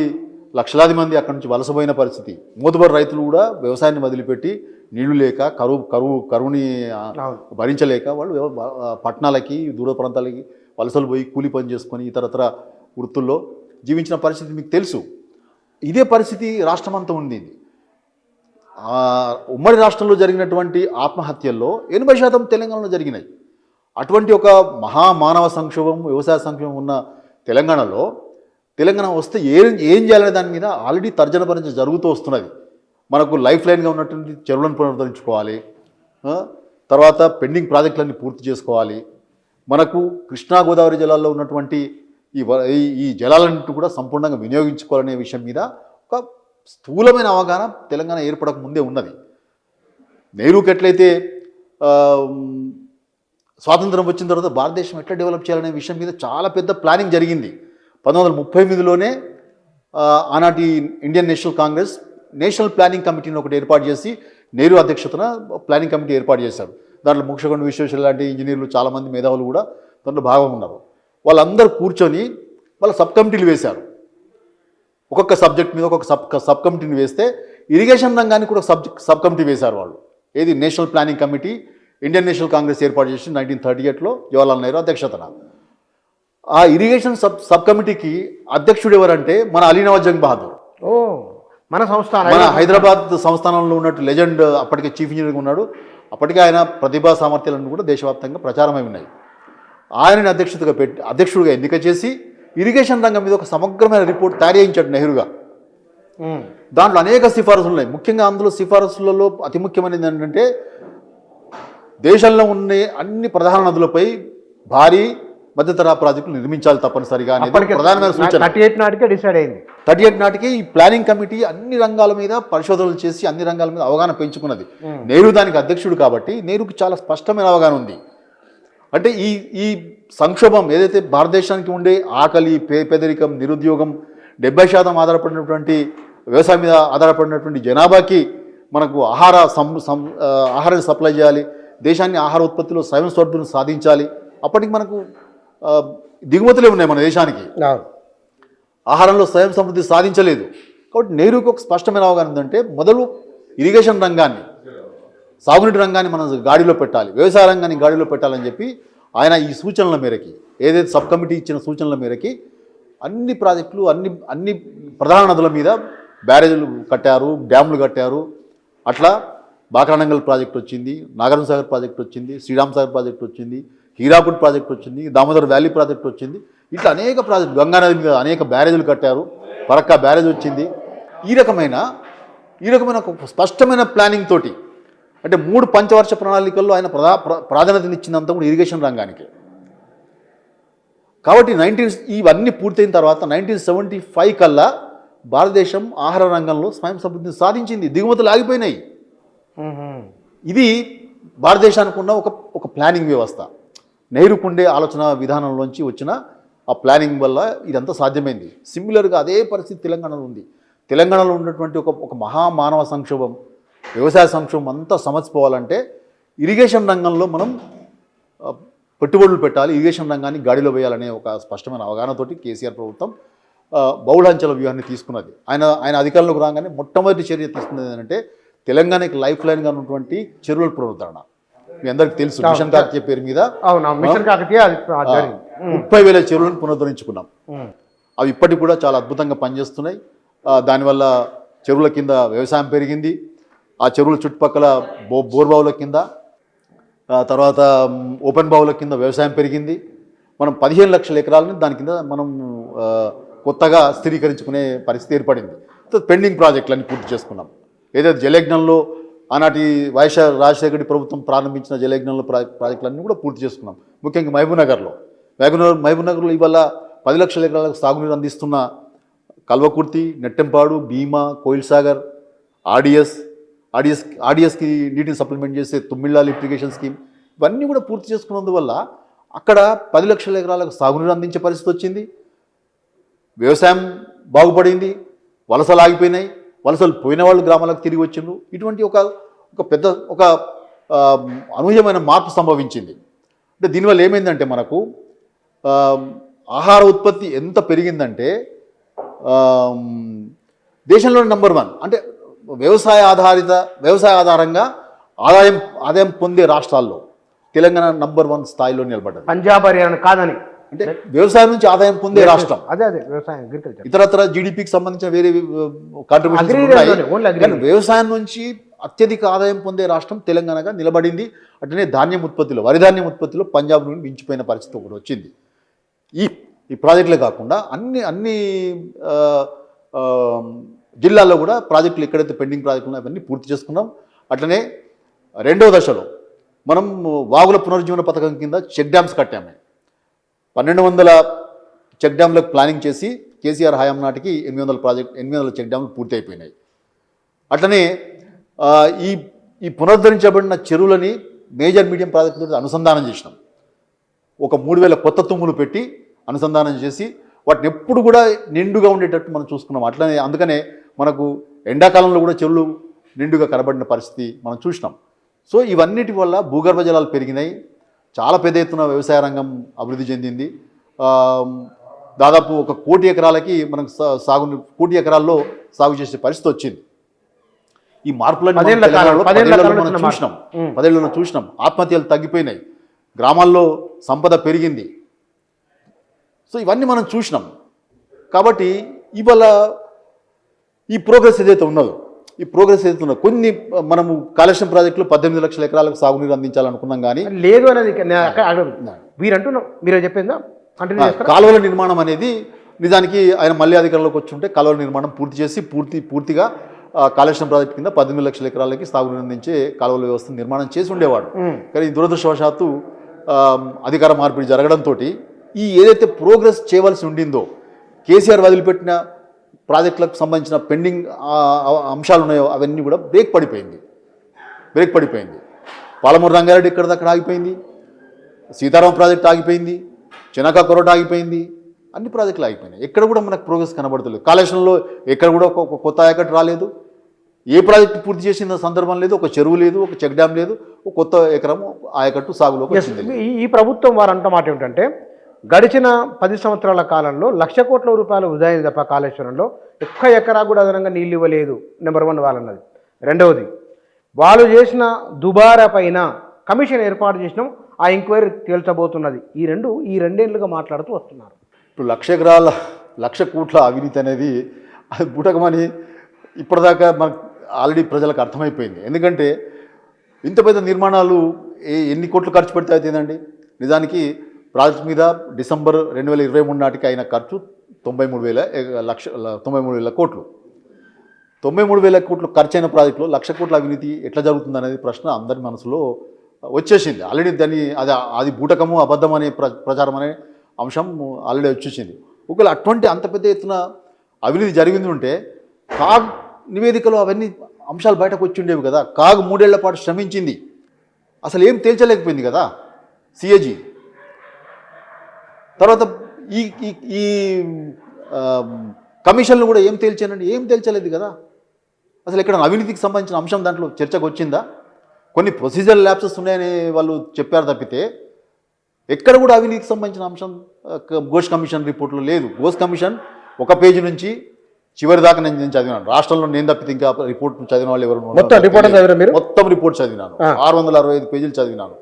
లక్షలాది మంది అక్కడి నుంచి వలసపోయిన పరిస్థితి. మోతుబరు రైతులు కూడా వ్యవసాయాన్ని వదిలిపెట్టి నీళ్లు లేక కరువుని భరించలేక వాళ్ళు పట్టణాలకి దూర ప్రాంతాలకి వలసలు పోయి కూలి పని చేసుకొని ఇతరత్ర వృత్తుల్లో జీవించిన పరిస్థితి మీకు తెలుసు. ఇదే పరిస్థితి రాష్ట్రమంతా ఉంది. ఉమ్మడి రాష్ట్రంలో జరిగినటువంటి ఆత్మహత్యల్లో 80% తెలంగాణలో జరిగినాయి. అటువంటి ఒక మహామానవ సంక్షోభం వ్యవసాయ సంక్షోభం ఉన్న తెలంగాణ వస్తే ఏం చేయాలనే దాని మీద ఆల్రెడీ తర్జన భర్జన జరుగుతూ వస్తున్నది. మనకు లైఫ్ లైన్గా ఉన్నటువంటి చెరువులను పునరుద్ధరించుకోవాలి, తర్వాత పెండింగ్ ప్రాజెక్టులన్నీ పూర్తి చేసుకోవాలి, మనకు కృష్ణా గోదావరి జలాల్లో ఉన్నటువంటి ఈ జలాలన్నింటినీ కూడా సంపూర్ణంగా వినియోగించుకోవాలనే విషయం మీద ఒక స్థూలమైన అవగాహన తెలంగాణ ఏర్పడక ముందే ఉన్నది. నెహ్రూకి ఎట్లయితే స్వాతంత్రం వచ్చిన తర్వాత భారతదేశం ఎట్లా డెవలప్ చేయాలనే విషయం మీద చాలా పెద్ద ప్లానింగ్ జరిగింది. 1938లోనే ఆనాటి Indian national Congress national planning కమిటీని ఒకటి ఏర్పాటు చేసి నెహ్రూ అధ్యక్షతన ప్లానింగ్ కమిటీ ఏర్పాటు చేశారు. దాంట్లో మోక్షగుండ విశ్వేశ్వర లాంటి ఇంజనీర్లు చాలామంది మేధావులు కూడా దాంట్లో భాగం ఉన్నారు. వాళ్ళందరూ కూర్చొని వాళ్ళ సబ్ కమిటీలు వేశారు. ఒక్కొక్క సబ్జెక్ట్ మీద ఒక్కొక్క సబ్ కమిటీని వేస్తే ఇరిగేషన్ రంగానికి కూడా సబ్ కమిటీ వేశారు వాళ్ళు. ఏది national planning committee Indian national Congress ఏర్పాటు చేసి 1938లో జవహర్లాల్ నెహ్రూ అధ్యక్షతన. ఆ ఇరిగేషన్ సబ్ కమిటీకి అధ్యక్షుడు ఎవరంటే మన అలీ నవాజ్ జంగ్ బహదూర్. మన హైదరాబాద్ సంస్థానంలో ఉన్నట్టు లెజెండ్, అప్పటికే చీఫ్ ఇంజనీర్గా ఉన్నాడు. అప్పటికే ఆయన ప్రతిభా సామర్థ్యాలను కూడా దేశవ్యాప్తంగా ప్రచారమై ఉన్నాయి. ఆయనని అధ్యక్షుడిగా ఎన్నిక చేసి ఇరిగేషన్ రంగం మీద ఒక సమగ్రమైన రిపోర్ట్ తయారు చేయించాడు నెహ్రూగా. దాంట్లో అనేక సిఫారసులు ఉన్నాయి. ముఖ్యంగా అందులో సిఫారసులలో అతి ముఖ్యమైనది ఏంటంటే దేశంలో ఉన్న అన్ని ప్రధాన నదులపై భారీ మధ్యతరహా ప్రాజెక్టులు నిర్మించాలి తప్పనిసరిగా అనేది ప్రధానమైన సూచన. 38 నాటికి ఈ ప్లానింగ్ కమిటీ అన్ని రంగాల మీద పరిశోధనలు చేసి అన్ని రంగాల మీద అవగాహన పెంచుకున్నది. నెహ్రూ దానికి అధ్యక్షుడు కాబట్టి నెహ్రూకి చాలా స్పష్టమైన అవగాహన ఉంది. అంటే ఈ సంక్షోభం ఏదైతే భారతదేశానికి ఉండే ఆకలి, పేదరికం, నిరుద్యోగం, 70% ఆధారపడినటువంటి వ్యవసాయం మీద ఆధారపడినటువంటి జనాభాకి మనకు ఆహారాన్ని సప్లై చేయాలి, దేశాన్ని ఆహార ఉత్పత్తిలో స్వయం స్వర్థను సాధించాలి. అప్పటికి మనకు దిగుమతులే ఉన్నాయి మన దేశానికి, ఆహారంలో స్వయం సమృద్ధి సాధించలేదు. కాబట్టి నెహ్రూకి ఒక స్పష్టమైన అవగాహన ఉందంటే మొదలు ఇరిగేషన్ రంగాన్ని, సాగునీటి రంగాన్ని మనం గాడిలో పెట్టాలి, వ్యవసాయ రంగాన్ని గాడిలో పెట్టాలని చెప్పి ఆయన ఈ సూచనల మేరకి, ఏదైతే సబ్ కమిటీ ఇచ్చిన సూచనల మేరకి అన్ని ప్రాజెక్టులు అన్ని ప్రధాన నదుల మీద బ్యారేజీలు కట్టారు, డ్యాములు కట్టారు. అట్లా బాక్రానంగల్ ప్రాజెక్ట్ వచ్చింది, నాగార్జున సాగర్ ప్రాజెక్ట్ వచ్చింది, శ్రీరామ్ సాగర్ ప్రాజెక్ట్ వచ్చింది, హీరాకుడ్ ప్రాజెక్ట్ వచ్చింది, దామోదర్ వ్యాలీ ప్రాజెక్ట్ వచ్చింది. ఇట్లా అనేక ప్రాజెక్టు, గంగానది మీద అనేక బ్యారేజీలు కట్టారు, పరక్కా బ్యారేజ్ వచ్చింది. ఈ రకమైన ఒక స్పష్టమైన ప్లానింగ్ తోటి, అంటే 3 పంచవర్ష ప్రణాళికల్లో ఆయన ప్రాధాన్యతనిచ్చిందంతా కూడా ఇరిగేషన్ రంగానికి. కాబట్టి ఇవన్నీ పూర్తయిన తర్వాత 1975 కల్లా భారతదేశం ఆహార రంగంలో స్వయం సమృద్ధిని సాధించింది, దిగుమతులు ఆగిపోయినాయి. ఇది భారతదేశానికి ఉన్న ఒక ప్లానింగ్ వ్యవస్థ. నెహ్రూకుండే ఆలోచన విధానంలోంచి వచ్చిన ఆ ప్లానింగ్ వల్ల ఇదంతా సాధ్యమైంది. సిమిలర్గా అదే పరిస్థితి తెలంగాణలో ఉంది. తెలంగాణలో ఉన్నటువంటి ఒక మహామానవ సంక్షోభం, వ్యవసాయ సంక్షోభం అంతా సమర్చిపోవాలంటే ఇరిగేషన్ రంగంలో మనం పెట్టుబడులు పెట్టాలి, ఇరిగేషన్ రంగాన్ని గాడిలో వేయాలనే ఒక స్పష్టమైన అవగాహనతోటి కేసీఆర్ ప్రభుత్వం బహుళాంచెల వ్యూహాన్ని తీసుకున్నది. ఆయన అధికారంలోకి రాగానే మొట్టమొదటి చర్య తీసుకున్నది ఏంటంటే తెలంగాణకి లైఫ్ లైన్గా ఉన్నటువంటి చెరువుల పునరుద్ధరణ. మీ అందరికీ తెలుసు, మిషన్ కాకతీయ పేరు మీద 30,000 చెరువులను పునరుద్ధరించుకున్నాం. అవి ఇప్పటికి కూడా చాలా అద్భుతంగా పనిచేస్తున్నాయి. దానివల్ల చెరువుల కింద వ్యవసాయం పెరిగింది, ఆ చెరువుల చుట్టుపక్కల బోర్బావుల కింద, తర్వాత ఓపెన్ బావుల కింద వ్యవసాయం పెరిగింది. మనం 15 లక్షల ఎకరాలని దాని కింద మనం కొత్తగా స్థిరీకరించుకునే పరిస్థితి ఏర్పడింది. పెండింగ్ ప్రాజెక్టులన్నీ పూర్తి చేసుకున్నాం. ఏదైతే జలయజ్ఞంలో ఆనాటి వైఎస్ రాజశేఖర రెడ్డి ప్రభుత్వం ప్రారంభించిన జలయజ్ఞంలో ప్రాజెక్టులన్నీ కూడా పూర్తి చేసుకున్నాం. ముఖ్యంగా మహబూబ్నగర్లో ఇవాళ 10 లక్షల ఎకరాలకు సాగునీరు అందిస్తున్న కల్వకుర్తి, నెట్టెంపాడు, భీమా, కోయిల్ సాగర్, ఆర్డిఎస్కి నీటిని సప్లిమెంట్ చేసే తుమ్మిళ్ళ లిఫ్టిగేషన్ స్కీమ్ ఇవన్నీ కూడా పూర్తి చేసుకున్నందువల్ల అక్కడ 10 లక్షల ఎకరాలకు సాగునీరు అందించే పరిస్థితి వచ్చింది. వ్యవసాయం బాగుపడింది. వలసలు ఆగిపోయినాయి. వలసలు పోయిన వాళ్ళు గ్రామాలకు తిరిగి వచ్చిండ్రు. ఇటువంటి ఒక పెద్ద అనూహ్యమైన మార్పు సంభవించింది. అంటే దీనివల్ల ఏమైందంటే మనకు ఆహార ఉత్పత్తి ఎంత పెరిగిందంటే దేశంలో నెంబర్ 1 అంటే వ్యవసాయ ఆధారంగా ఆదాయం పొందే రాష్ట్రాల్లో తెలంగాణ నంబర్ 1 స్థాయిలో నిలబడ్డది. పంజాబ్, హర్యానా కాదని అంటే వ్యవసాయం నుంచి ఆదాయం పొందే రాష్ట్రం. అదే వ్యవసాయం, అగ్రికల్చర్, ఇతరత్ర జీడిపికి సంబంధించిన వేరే కాంట్రిబ్యూషన్ వ్యవసాయం నుంచి అత్యధిక ఆదాయం పొందే రాష్ట్రం తెలంగాణగా నిలబడింది. అట్లనే ధాన్యం ఉత్పత్తిలో, వరి ధాన్యం ఉత్పత్తిలో పంజాబ్ నుండి మించిపోయిన పరిస్థితి ఒకటి వచ్చింది. ఈ ప్రాజెక్టులే కాకుండా అన్ని జిల్లాల్లో కూడా ప్రాజెక్టులు ఎక్కడైతే పెండింగ్ ప్రాజెక్టులు అవన్నీ పూర్తి చేసుకున్నాం. అట్లనే రెండవ దశలో మనం వాగుల పునరుజ్జీవన పథకం కింద చెక్ డ్యామ్స్ కట్టాము. 1200 చెక్ డ్యామ్లకు ప్లానింగ్ చేసి కేసీఆర్ హయాం నాటికి 800 చెక్ డ్యామ్లు పూర్తి అయిపోయినాయి. అట్లనే ఈ పునరుద్ధరించబడిన చెరువులని మేజర్ మీడియం ప్రాజెక్టులతో అనుసంధానం చేసినాం. ఒక 3000 కొత్త తుమ్ములు పెట్టి అనుసంధానం చేసి వాటిని ఎప్పుడు కూడా నిండుగా ఉండేటట్టు మనం చూసుకున్నాం. అట్లనే అందుకనే మనకు ఎండాకాలంలో కూడా చెరువులు నిండుగా కనబడిన పరిస్థితి మనం చూసినాం. సో ఇవన్నిటి వల్ల భూగర్భ జలాలు పెరిగినాయి. చాలా పెద్ద ఎత్తున వ్యవసాయ రంగం అభివృద్ధి చెందింది. దాదాపు 1 కోటి ఎకరాలకి మనకు 1 కోటి ఎకరాల్లో సాగు చేసే పరిస్థితి వచ్చింది. ఈ మార్పులను మనం చూసినాం. 10 ఏళ్లలో చూసినాం. ఆత్మహత్యలు తగ్గిపోయినాయి. గ్రామాల్లో సంపద పెరిగింది. సో ఇవన్నీ మనం చూసినాం. కాబట్టి ఇవాళ ఈ ప్రోగ్రెస్ ఏదైతే ఉన్నదో కొన్ని మనము కాళేశ్వరం ప్రాజెక్టులో 18 లక్షల ఎకరాలకు సాగునీరు అందించాలనుకున్నాం. కానీ లేదు అనేది మీరంటున్నాం. మీరే చెప్పిందా? కాలువల నిర్మాణం అనేది నిజానికి ఆయన మళ్ళీ అధికారంలోకి వచ్చి ఉంటే కాలువల నిర్మాణం పూర్తి చేసి పూర్తిగా కాళేశ్వరం ప్రాజెక్టు కింద 18 లక్షల ఎకరాలకి సాగునీరు అందించే కాలువల వ్యవస్థ నిర్మాణం చేసి ఉండేవాడు. కానీ దురదృష్టవశాత్తు అధికార మార్పిడి జరగడంతో ఈ ఏదైతే ప్రోగ్రెస్ చేయవలసి ఉండిందో కేసీఆర్ వదిలిపెట్టిన ప్రాజెక్టులకు సంబంధించిన పెండింగ్ అంశాలు ఉన్నాయో అవన్నీ కూడా బ్రేక్ పడిపోయింది. పాలమూరు రంగారెడ్డి ఎక్కడిదక్కడ ఆగిపోయింది. సీతారాం ప్రాజెక్ట్ ఆగిపోయింది. చెనకా కొరట ఆగిపోయింది. అన్ని ప్రాజెక్టులు ఆగిపోయినాయి. ఎక్కడ కూడా మనకు ప్రోగ్రెస్ కనబడతలేదు. కాళేశ్వరంలో ఎక్కడ కూడా ఒక కొత్త ఆయకట్టు రాలేదు. ఏ ప్రాజెక్టు పూర్తి చేసిన సందర్భం లేదు. ఒక చెరువు లేదు, ఒక చెక్ డ్యామ్ లేదు, ఒక కొత్త ఎకరము ఆయకట్టు సాగులోకి వచ్చింది. ఈ ప్రభుత్వం వారు అంట మాట ఏమిటంటే గడిచిన 10 సంవత్సరాల కాలంలో 1,00,000 కోట్ల రూపాయలు వృధా అయింది తప్ప కాళేశ్వరంలో ఒక్క ఎకరా కూడా అదనంగా నీళ్ళు ఇవ్వలేదు. నెంబర్ 1 వాళ్ళన్నది. రెండవది, వాళ్ళు చేసిన దుబారా పైన కమిషన్ ఏర్పాటు చేసినాం, ఆ ఎంక్వైరీ తేల్చబోతున్నది. ఈ రెండేళ్లుగా మాట్లాడుతూ వస్తున్నారు. ఇప్పుడు 1,00,000 ఎకరాల 1,00,000 కోట్ల అవినీతి అనేది అది బూటకమని ఇప్పటిదాకా మనకు ఆల్రెడీ ప్రజలకు అర్థమైపోయింది. ఎందుకంటే ఇంత పెద్ద నిర్మాణాలు ఎన్ని కోట్లు ఖర్చు పెడితే అవుతుందండి. నిజానికి ప్రాజెక్ట్ మీద డిసెంబర్ 2023 నాటికి అయిన ఖర్చు 93,000 కోట్లు. 93,000 కోట్లు ఖర్చు అయిన ప్రాజెక్టులో 1,00,000 కోట్ల అవినీతి ఎట్లా జరుగుతుందనేది ప్రశ్న అందరి మనసులో వచ్చేసింది. ఆల్రెడీ అది బూటకము, అబద్ధం అనే ప్రచారం అనే అంశం ఆల్రెడీ వచ్చేసింది. ఒకవేళ అటువంటి అంత పెద్ద ఎత్తున అవినీతి జరిగింది ఉంటే కాగ్ నివేదికలో అవన్నీ అంశాలు బయటకు వచ్చి ఉండేవి కదా. కాగ్ 3 ఏళ్ల పాటు శ్రమించింది, అసలు ఏం తేల్చలేకపోయింది కదా సిఏజీ. తర్వాత ఈ కమిషన్లు కూడా ఏం తేల్చలేదు కదా. అసలు ఇక్కడ అవినీతికి సంబంధించిన అంశం దాంట్లో చర్చకు వచ్చిందా? కొన్ని ప్రొసీజర్ ల్యాప్సెస్ ఉన్నాయని వాళ్ళు చెప్పారు తప్పితే ఎక్కడ కూడా అవినీతికి సంబంధించిన అంశం ఘోష్ కమిషన్ రిపోర్ట్లో లేదు. ఘోష్ కమిషన్ 1 పేజీ నుంచి చివరి దాకా నేను చదివినాను. రాష్ట్రంలో నేను తప్పితే ఇంకా రిపోర్ట్ చదివిన వాళ్ళు ఎవరు? మొత్తం రిపోర్ట్ చదివినాను. 665 పేజీలు చదివినాను.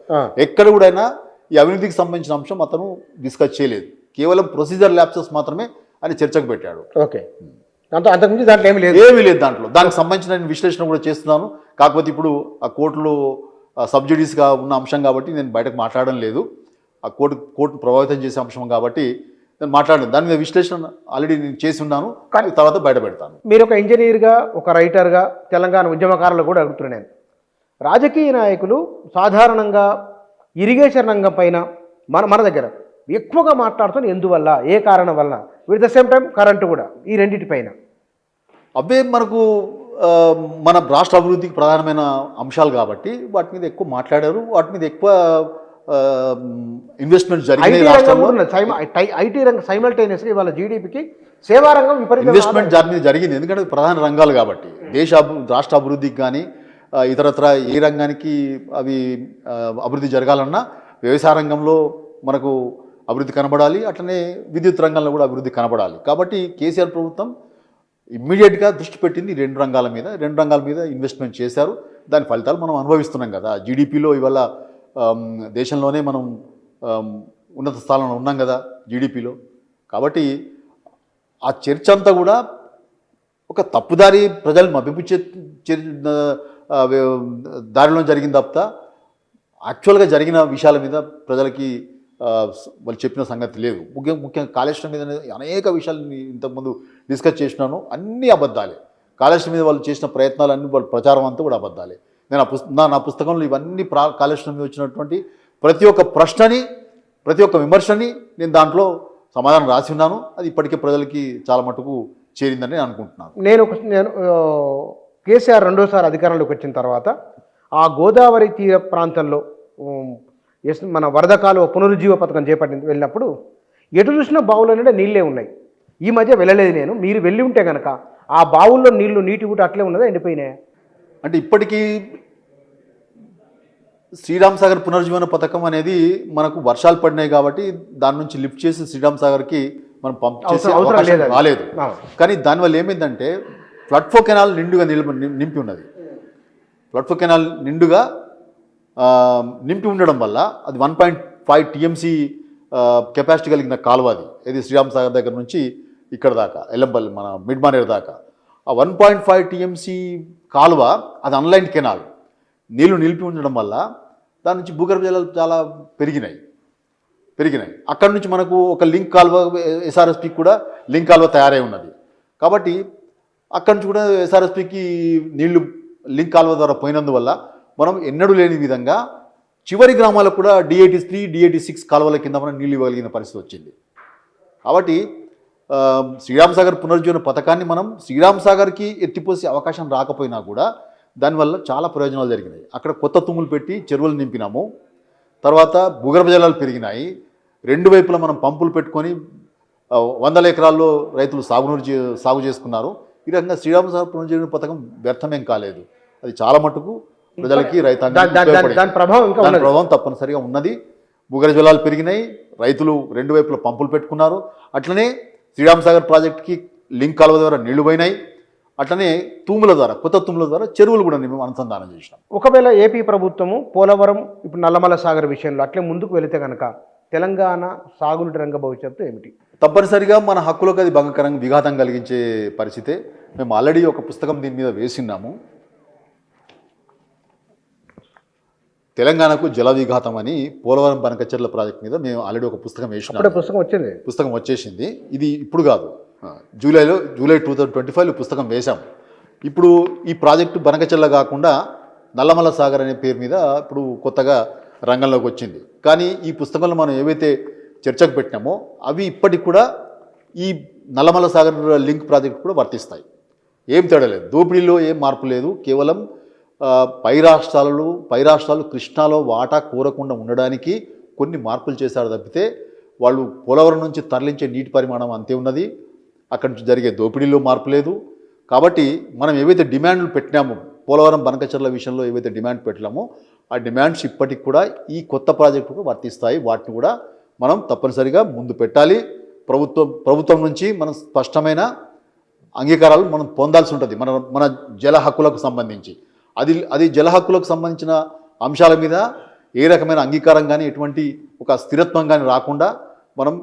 ఎక్కడ కూడా ఈ అవినీతికి సంబంధించిన అంశం అతను డిస్కస్ చేయలేదు. కేవలం ప్రొసీజర్ ల్యాప్సెస్ మాత్రమే అని చర్చకు పెట్టాడు. ఓకే, అంతకుమించి దాంట్లో ఏమీ లేదు. దానికి సంబంధించిన విశ్లేషణ కూడా చేస్తున్నాను. కాకపోతే ఇప్పుడు ఆ కోర్టులో సబ్సిడీస్గా ఉన్న అంశం కాబట్టి నేను బయటకు మాట్లాడడం లేదు. ఆ కోర్టును ప్రభావితం చేసే అంశం కాబట్టి నేను మాట్లాడలేదు. దాని మీద విశ్లేషణ ఆల్రెడీ నేను చేసి ఉన్నాను, కానీ తర్వాత బయట పెడతాను. మీరు ఒక ఇంజనీర్గా, ఒక రైటర్గా, తెలంగాణ ఉద్యమకారులు కూడా అడుగుతున్నాను నేను. రాజకీయ నాయకులు సాధారణంగా ఇరిగేషన్ రంగం పైన మన దగ్గర ఎక్కువగా మాట్లాడుతున్న ఎందువల్ల, ఏ కారణం వల్ల, with the same time current కూడా, ఈ రెండింటిపైన అవే మనకు మన రాష్ట్ర అభివృద్ధికి ప్రధానమైన అంశాలు కాబట్టి వాటి మీద ఎక్కువ మాట్లాడారు. వాటి మీద ఎక్కువ ఇన్వెస్ట్మెంట్ జరిగింది రాష్ట్రంలో. ఐటీ రంగం సైమల్టేనియస్గా ఇవాళ జీడిపికి సేవా రంగం విపరీత ఇన్వెస్ట్మెంట్ దాని మీద జరిగింది. ఎందుకంటే ప్రధాన రంగాలు కాబట్టి రాష్ట్ర అభివృద్ధికి కానీ ఇతరత్ర ఏ రంగానికి అవి అభివృద్ధి జరగాలన్నా వ్యవసాయ రంగంలో మనకు అభివృద్ధి కనబడాలి, అట్లనే విద్యుత్ రంగంలో కూడా అభివృద్ధి కనబడాలి. కాబట్టి కేసీఆర్ ప్రభుత్వం ఇమ్మీడియట్గా దృష్టి పెట్టింది రెండు రంగాల మీద ఇన్వెస్ట్మెంట్ చేశారు. దాని ఫలితాలు మనం అనుభవిస్తున్నాం కదా. జీడిపిలో ఇవాళ దేశంలోనే మనం ఉన్నత స్థానంలో ఉన్నాం కదా జీడిపిలో. కాబట్టి ఆ చర్చ అంతా కూడా ఒక తప్పుదారి ప్రజలు మభ్యపుచ్చే దారిలో జరిగింది తప్ప యాక్చువల్గా జరిగిన విషయాల మీద ప్రజలకి వాళ్ళు చెప్పిన సంగతి లేదు. ముఖ్యంగా కాళేశ్వరం మీద అనేక విషయాలు ఇంతకుముందు డిస్కస్ చేసినాను, అన్నీ అబద్ధాలే. కాళేశ్వరం మీద వాళ్ళు చేసిన ప్రయత్నాలన్నీ వాళ్ళ ప్రచారం అంతా కూడా అబద్ధాలే. నేను నా పుస్తకంలో ఇవన్నీ కాళేశ్వరం మీద వచ్చినటువంటి ప్రతి ఒక్క ప్రశ్నని, ప్రతి ఒక్క విమర్శని నేను దాంట్లో సమాధానం రాసి ఉన్నాను. అది ఇప్పటికే ప్రజలకి చాలా మటుకు చేరిందని నేను అనుకుంటున్నాను. నేను కేసీఆర్ రెండోసారి అధికారంలోకి వచ్చిన తర్వాత ఆ గోదావరి తీర ప్రాంతంలో మన వరద కాలువ పునరుజ్జీవ పథకం వెళ్ళినప్పుడు ఎటు చూసినా బావుల నిండా నీళ్ళే ఉన్నాయి. ఈ మధ్య వెళ్ళలేదు నేను. మీరు వెళ్ళి ఉంటే కనుక ఆ బావుల్లో నీటి కూడా అట్లే ఉన్నదా, ఎండిపోయినాయి? అంటే ఇప్పటికీ శ్రీరామ్ సాగర్ పునరుజ్జీవన పథకం అనేది మనకు వర్షాలు పడినాయి కాబట్టి దాని నుంచి లిఫ్ట్ చేసి శ్రీరామ్ సాగర్కి మనం పంప్ చేసే అవకాశం రాలేదు. కానీ దానివల్ల ఏమైందంటే ఫ్లడ్ కెనాల్ నిండుగా నింపి ఉన్నది. ఫ్లడ్ కెనాల్ నిండుగా నింపి ఉండడం వల్ల అది 1.5 TMC కెపాసిటీ కలిగిన కాలువ అది. ఇది శ్రీరామ్ సాగర్ దగ్గర నుంచి ఇక్కడ దాకా ఎల్లంపల్లి మన మిడ్మానేర్ దాకా ఆ 1.5 TMC కాలువ అది అన్లైన్డ్ కెనాల్. నీళ్లు నిలిపి ఉండడం వల్ల దాని నుంచి భూగర్భ జలాలు చాలా పెరిగినాయి. అక్కడి నుంచి మనకు ఒక లింక్ కాలువ SRSPకి కూడా లింక్ కాలువ తయారై ఉన్నది. కాబట్టి అక్కడి నుంచి కూడా SRSPకి నీళ్లు లింక్ కాలువ ద్వారా పోయినందువల్ల మనం ఎన్నడూ లేని విధంగా చివరి గ్రామాలకు కూడా DAT3, DAT6 కాలువల కింద మనం నీళ్ళు ఇవ్వగలిగిన పరిస్థితి వచ్చింది. కాబట్టి శ్రీరామ్ సాగర్ పునరుజ్జీవన పథకాన్ని మనం శ్రీరామ్ సాగర్కి ఎత్తిపోసే అవకాశం రాకపోయినా కూడా దానివల్ల చాలా ప్రయోజనాలు జరిగినాయి. అక్కడ కొత్త తుమ్ములు పెట్టి చెరువులు నింపినాము. తర్వాత భూగర్భ జలాలు పెరిగినాయి. రెండు వైపులా మనం పంపులు పెట్టుకొని 100 ఎకరాల్లో రైతులు సాగు చేసుకున్నారు. ఈ రకంగా శ్రీరామ్ సాగర్ పునరుజ్జీవన పథకం వ్యర్థమేం కాలేదు. అది చాలా మటుకు ప్రజలకి దాని ప్రభావం తప్పనిసరిగా ఉన్నది. భూగర్భ జలాలు పెరిగినాయి, రైతులు రెండు వైపులా పంపులు పెట్టుకున్నారు. అట్లనే శ్రీరామ్ సాగర్ ప్రాజెక్టుకి లింక్ కాలువ ద్వారా నీళ్లు పోయినాయి. అట్లనే కొత్త తూముల ద్వారా చెరువులు కూడా మేము అనుసంధానం చేసినాం. ఒకవేళ ఏపీ ప్రభుత్వము పోలవరం ఇప్పుడు నల్లమల సాగర్ విషయంలో అట్లే ముందుకు వెళితే కనుక తెలంగాణ సాగునీటి రంగ భవిష్యత్తు ఏమిటి? తప్పనిసరిగా మన హక్కులకు అది భంగకరంగా విఘాతం కలిగించే పరిస్థితే. మేము ఆల్రెడీ ఒక పుస్తకం దీని మీద వేసిన్నాము. తెలంగాణకు జల విఘాతం అని పోలవరం బనకచెర్ల ప్రాజెక్ట్ మీద మేము ఆల్రెడీ ఒక పుస్తకం వేసినాము. పుస్తకం వచ్చేసింది. ఇది ఇప్పుడు కాదు, జూలై 2025లో పుస్తకం వేశాం. ఇప్పుడు ఈ ప్రాజెక్టు బనకచెర్ల కాకుండా నల్లమల సాగర్ అనే పేరు మీద ఇప్పుడు కొత్తగా రంగంలోకి వచ్చింది. కానీ ఈ పుస్తకంలో మనం ఏవైతే చర్చకు పెట్టినామో అవి ఇప్పటికి కూడా ఈ నల్లమల సాగర్ లింక్ ప్రాజెక్ట్ కూడా వర్తిస్తాయి. ఏం తేడా లేదు, దోపిడీలో ఏం మార్పు లేదు. కేవలం పై రాష్ట్రాలు కృష్ణాలో వాటా కోరకుండా ఉండడానికి కొన్ని మార్పులు చేశారు తప్పితే వాళ్ళు పోలవరం నుంచి తరలించే నీటి పరిమాణం అంతే ఉన్నది. అక్కడి నుంచి జరిగే దోపిడీలో మార్పు లేదు. కాబట్టి మనం ఏవైతే డిమాండ్లు పెట్టినామో పోలవరం బనకచెర్ల విషయంలో ఏవైతే డిమాండ్ పెట్టినామో ఆ డిమాండ్స్ ఇప్పటికి కూడా ఈ కొత్త ప్రాజెక్టుకు వర్తిస్తాయి. వాటిని కూడా మనం తప్పనిసరిగా ముందు పెట్టాలి. ప్రభుత్వం నుంచి మనం స్పష్టమైన అంగీకారాలు మనం పొందాల్సి ఉంటుంది మన జల హక్కులకు సంబంధించి. అది జల హక్కులకు సంబంధించిన అంశాల మీద ఏ రకమైన అంగీకారం కానీ ఎటువంటి ఒక స్థిరత్వం కానీ రాకుండా మనం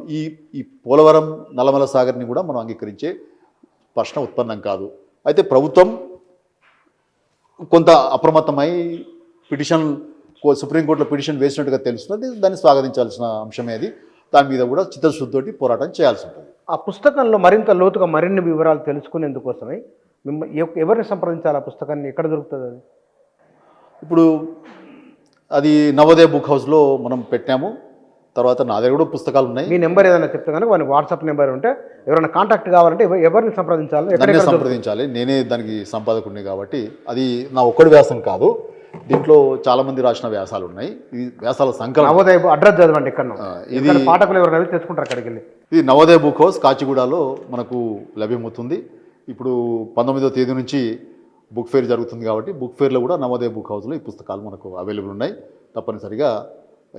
ఈ పోలవరం నల్లమల సాగర్ని కూడా మనం అంగీకరించే ప్రశ్న ఉత్పన్నం కాదు. అయితే ప్రభుత్వం కొంత అప్రమత్తమై పిటిషన్ సుప్రీంకోర్టులో పిటిషన్ వేసినట్టుగా తెలుస్తున్నది. దాన్ని స్వాగతించాల్సిన అంశమే అది. దాని మీద కూడా చిత్తశుద్ధితోటి పోరాటం చేయాల్సి ఉంటుంది. ఆ పుస్తకంలో మరింత లోతుగా మరిన్ని వివరాలు తెలుసుకునేందుకోసమై ఎవరిని సంప్రదించాలి? ఆ పుస్తకాన్ని ఎక్కడ దొరుకుతుంది అది? ఇప్పుడు అది నవోదయ బుక్ హౌస్లో మనం పెట్టాము. తర్వాత నా దగ్గర కూడా పుస్తకాలు ఉన్నాయి. మీ నెంబర్ ఏదైనా చెప్తే కనుక వాని వాట్సాప్ నెంబర్ ఉంటే ఎవరైనా కాంటాక్ట్ కావాలంటే ఎవరిని సంప్రదించాలి? నన్నే సంప్రదించాలి. నేనే దానికి సంపాదకుడిని కాబట్టి. అది నా ఒక్కడి వ్యాసం కాదు, దీంట్లో చాలామంది రాసిన వ్యాసాలు ఉన్నాయి. ఇది వ్యాసాల సంకలనం. నవోదయ అడ్రస్ చదవండి ఎక్కడ ఇది పాఠకులు ఎవరైనా వెళ్ళి తెచ్చుకుంటారు అక్కడికి వెళ్ళి. ఇది నవోదయ బుక్ హౌస్ కాచిగూడలో మనకు లభ్యమవుతుంది. ఇప్పుడు 19వ తేదీ నుంచి బుక్ ఫేర్ జరుగుతుంది కాబట్టి బుక్ ఫేర్లో కూడా నవోదయ బుక్ హౌస్లో ఈ పుస్తకాలు మనకు అవైలబుల్ ఉన్నాయి. తప్పనిసరిగా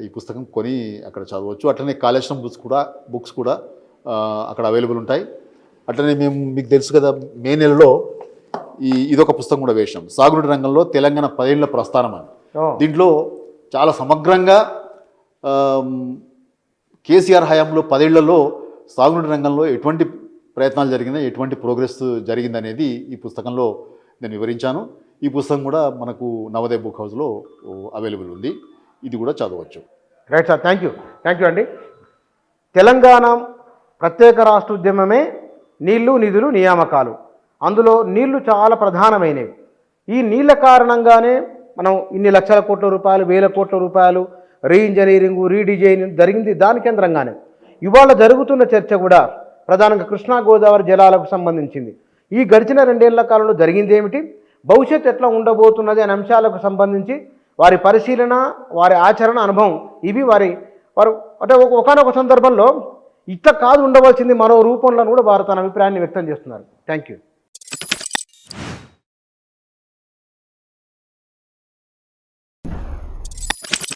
ఈ పుస్తకం కొని అక్కడ చదవచ్చు. అట్లనే కాళేశ్వరం బుక్స్ కూడా అక్కడ అవైలబుల్ ఉంటాయి. అట్లనే మేము మీకు తెలుసు కదా, మే నెలలో ఇదొక పుస్తకం కూడా వేసాం, సాగునీటి రంగంలో తెలంగాణ 10 ఏళ్ల ప్రస్థానం అని. దీంట్లో చాలా సమగ్రంగా కేసీఆర్ హయాంలో 10 ఏళ్లలో సాగునీటి రంగంలో ఎటువంటి ప్రయత్నాలు జరిగినాయి, ఎటువంటి ప్రోగ్రెస్ జరిగిందనేది ఈ పుస్తకంలో నేను వివరించాను. ఈ పుస్తకం కూడా మనకు నవోదయ బుక్ హౌస్లో అవైలబుల్ ఉంది. ఇది కూడా చదవచ్చు. రైట్ సార్, థ్యాంక్ యూ అండి. తెలంగాణ ప్రత్యేక రాష్ట్ర ఉద్యమమే నీళ్లు, నిధులు, నియామకాలు. అందులో నీళ్లు చాలా ప్రధానమైనవి. ఈ నీళ్ల కారణంగానే మనం ఇన్ని లక్షల కోట్ల రూపాయలు, వేల కోట్ల రూపాయలు రీఇంజనీరింగ్, రీడిజైనింగ్ జరిగింది దాని కేంద్రంగానే. ఇవాళ జరుగుతున్న చర్చ కూడా ప్రధానంగా కృష్ణా గోదావరి జలాలకు సంబంధించింది. ఈ గడిచిన 2 ఏళ్ల కాలంలో జరిగింది ఏమిటి, భవిష్యత్తు ఎట్లా ఉండబోతున్నది అనే అంశాలకు సంబంధించి వారి పరిశీలన, వారి ఆచరణ, అనుభవం ఇవి వారు అంటే ఒకనొక సందర్భంలో ఇట్లా కాదు ఉండవలసింది మరో రూపంలో కూడా వారు తన అభిప్రాయాన్ని వ్యక్తం చేస్తున్నారు. Thank you.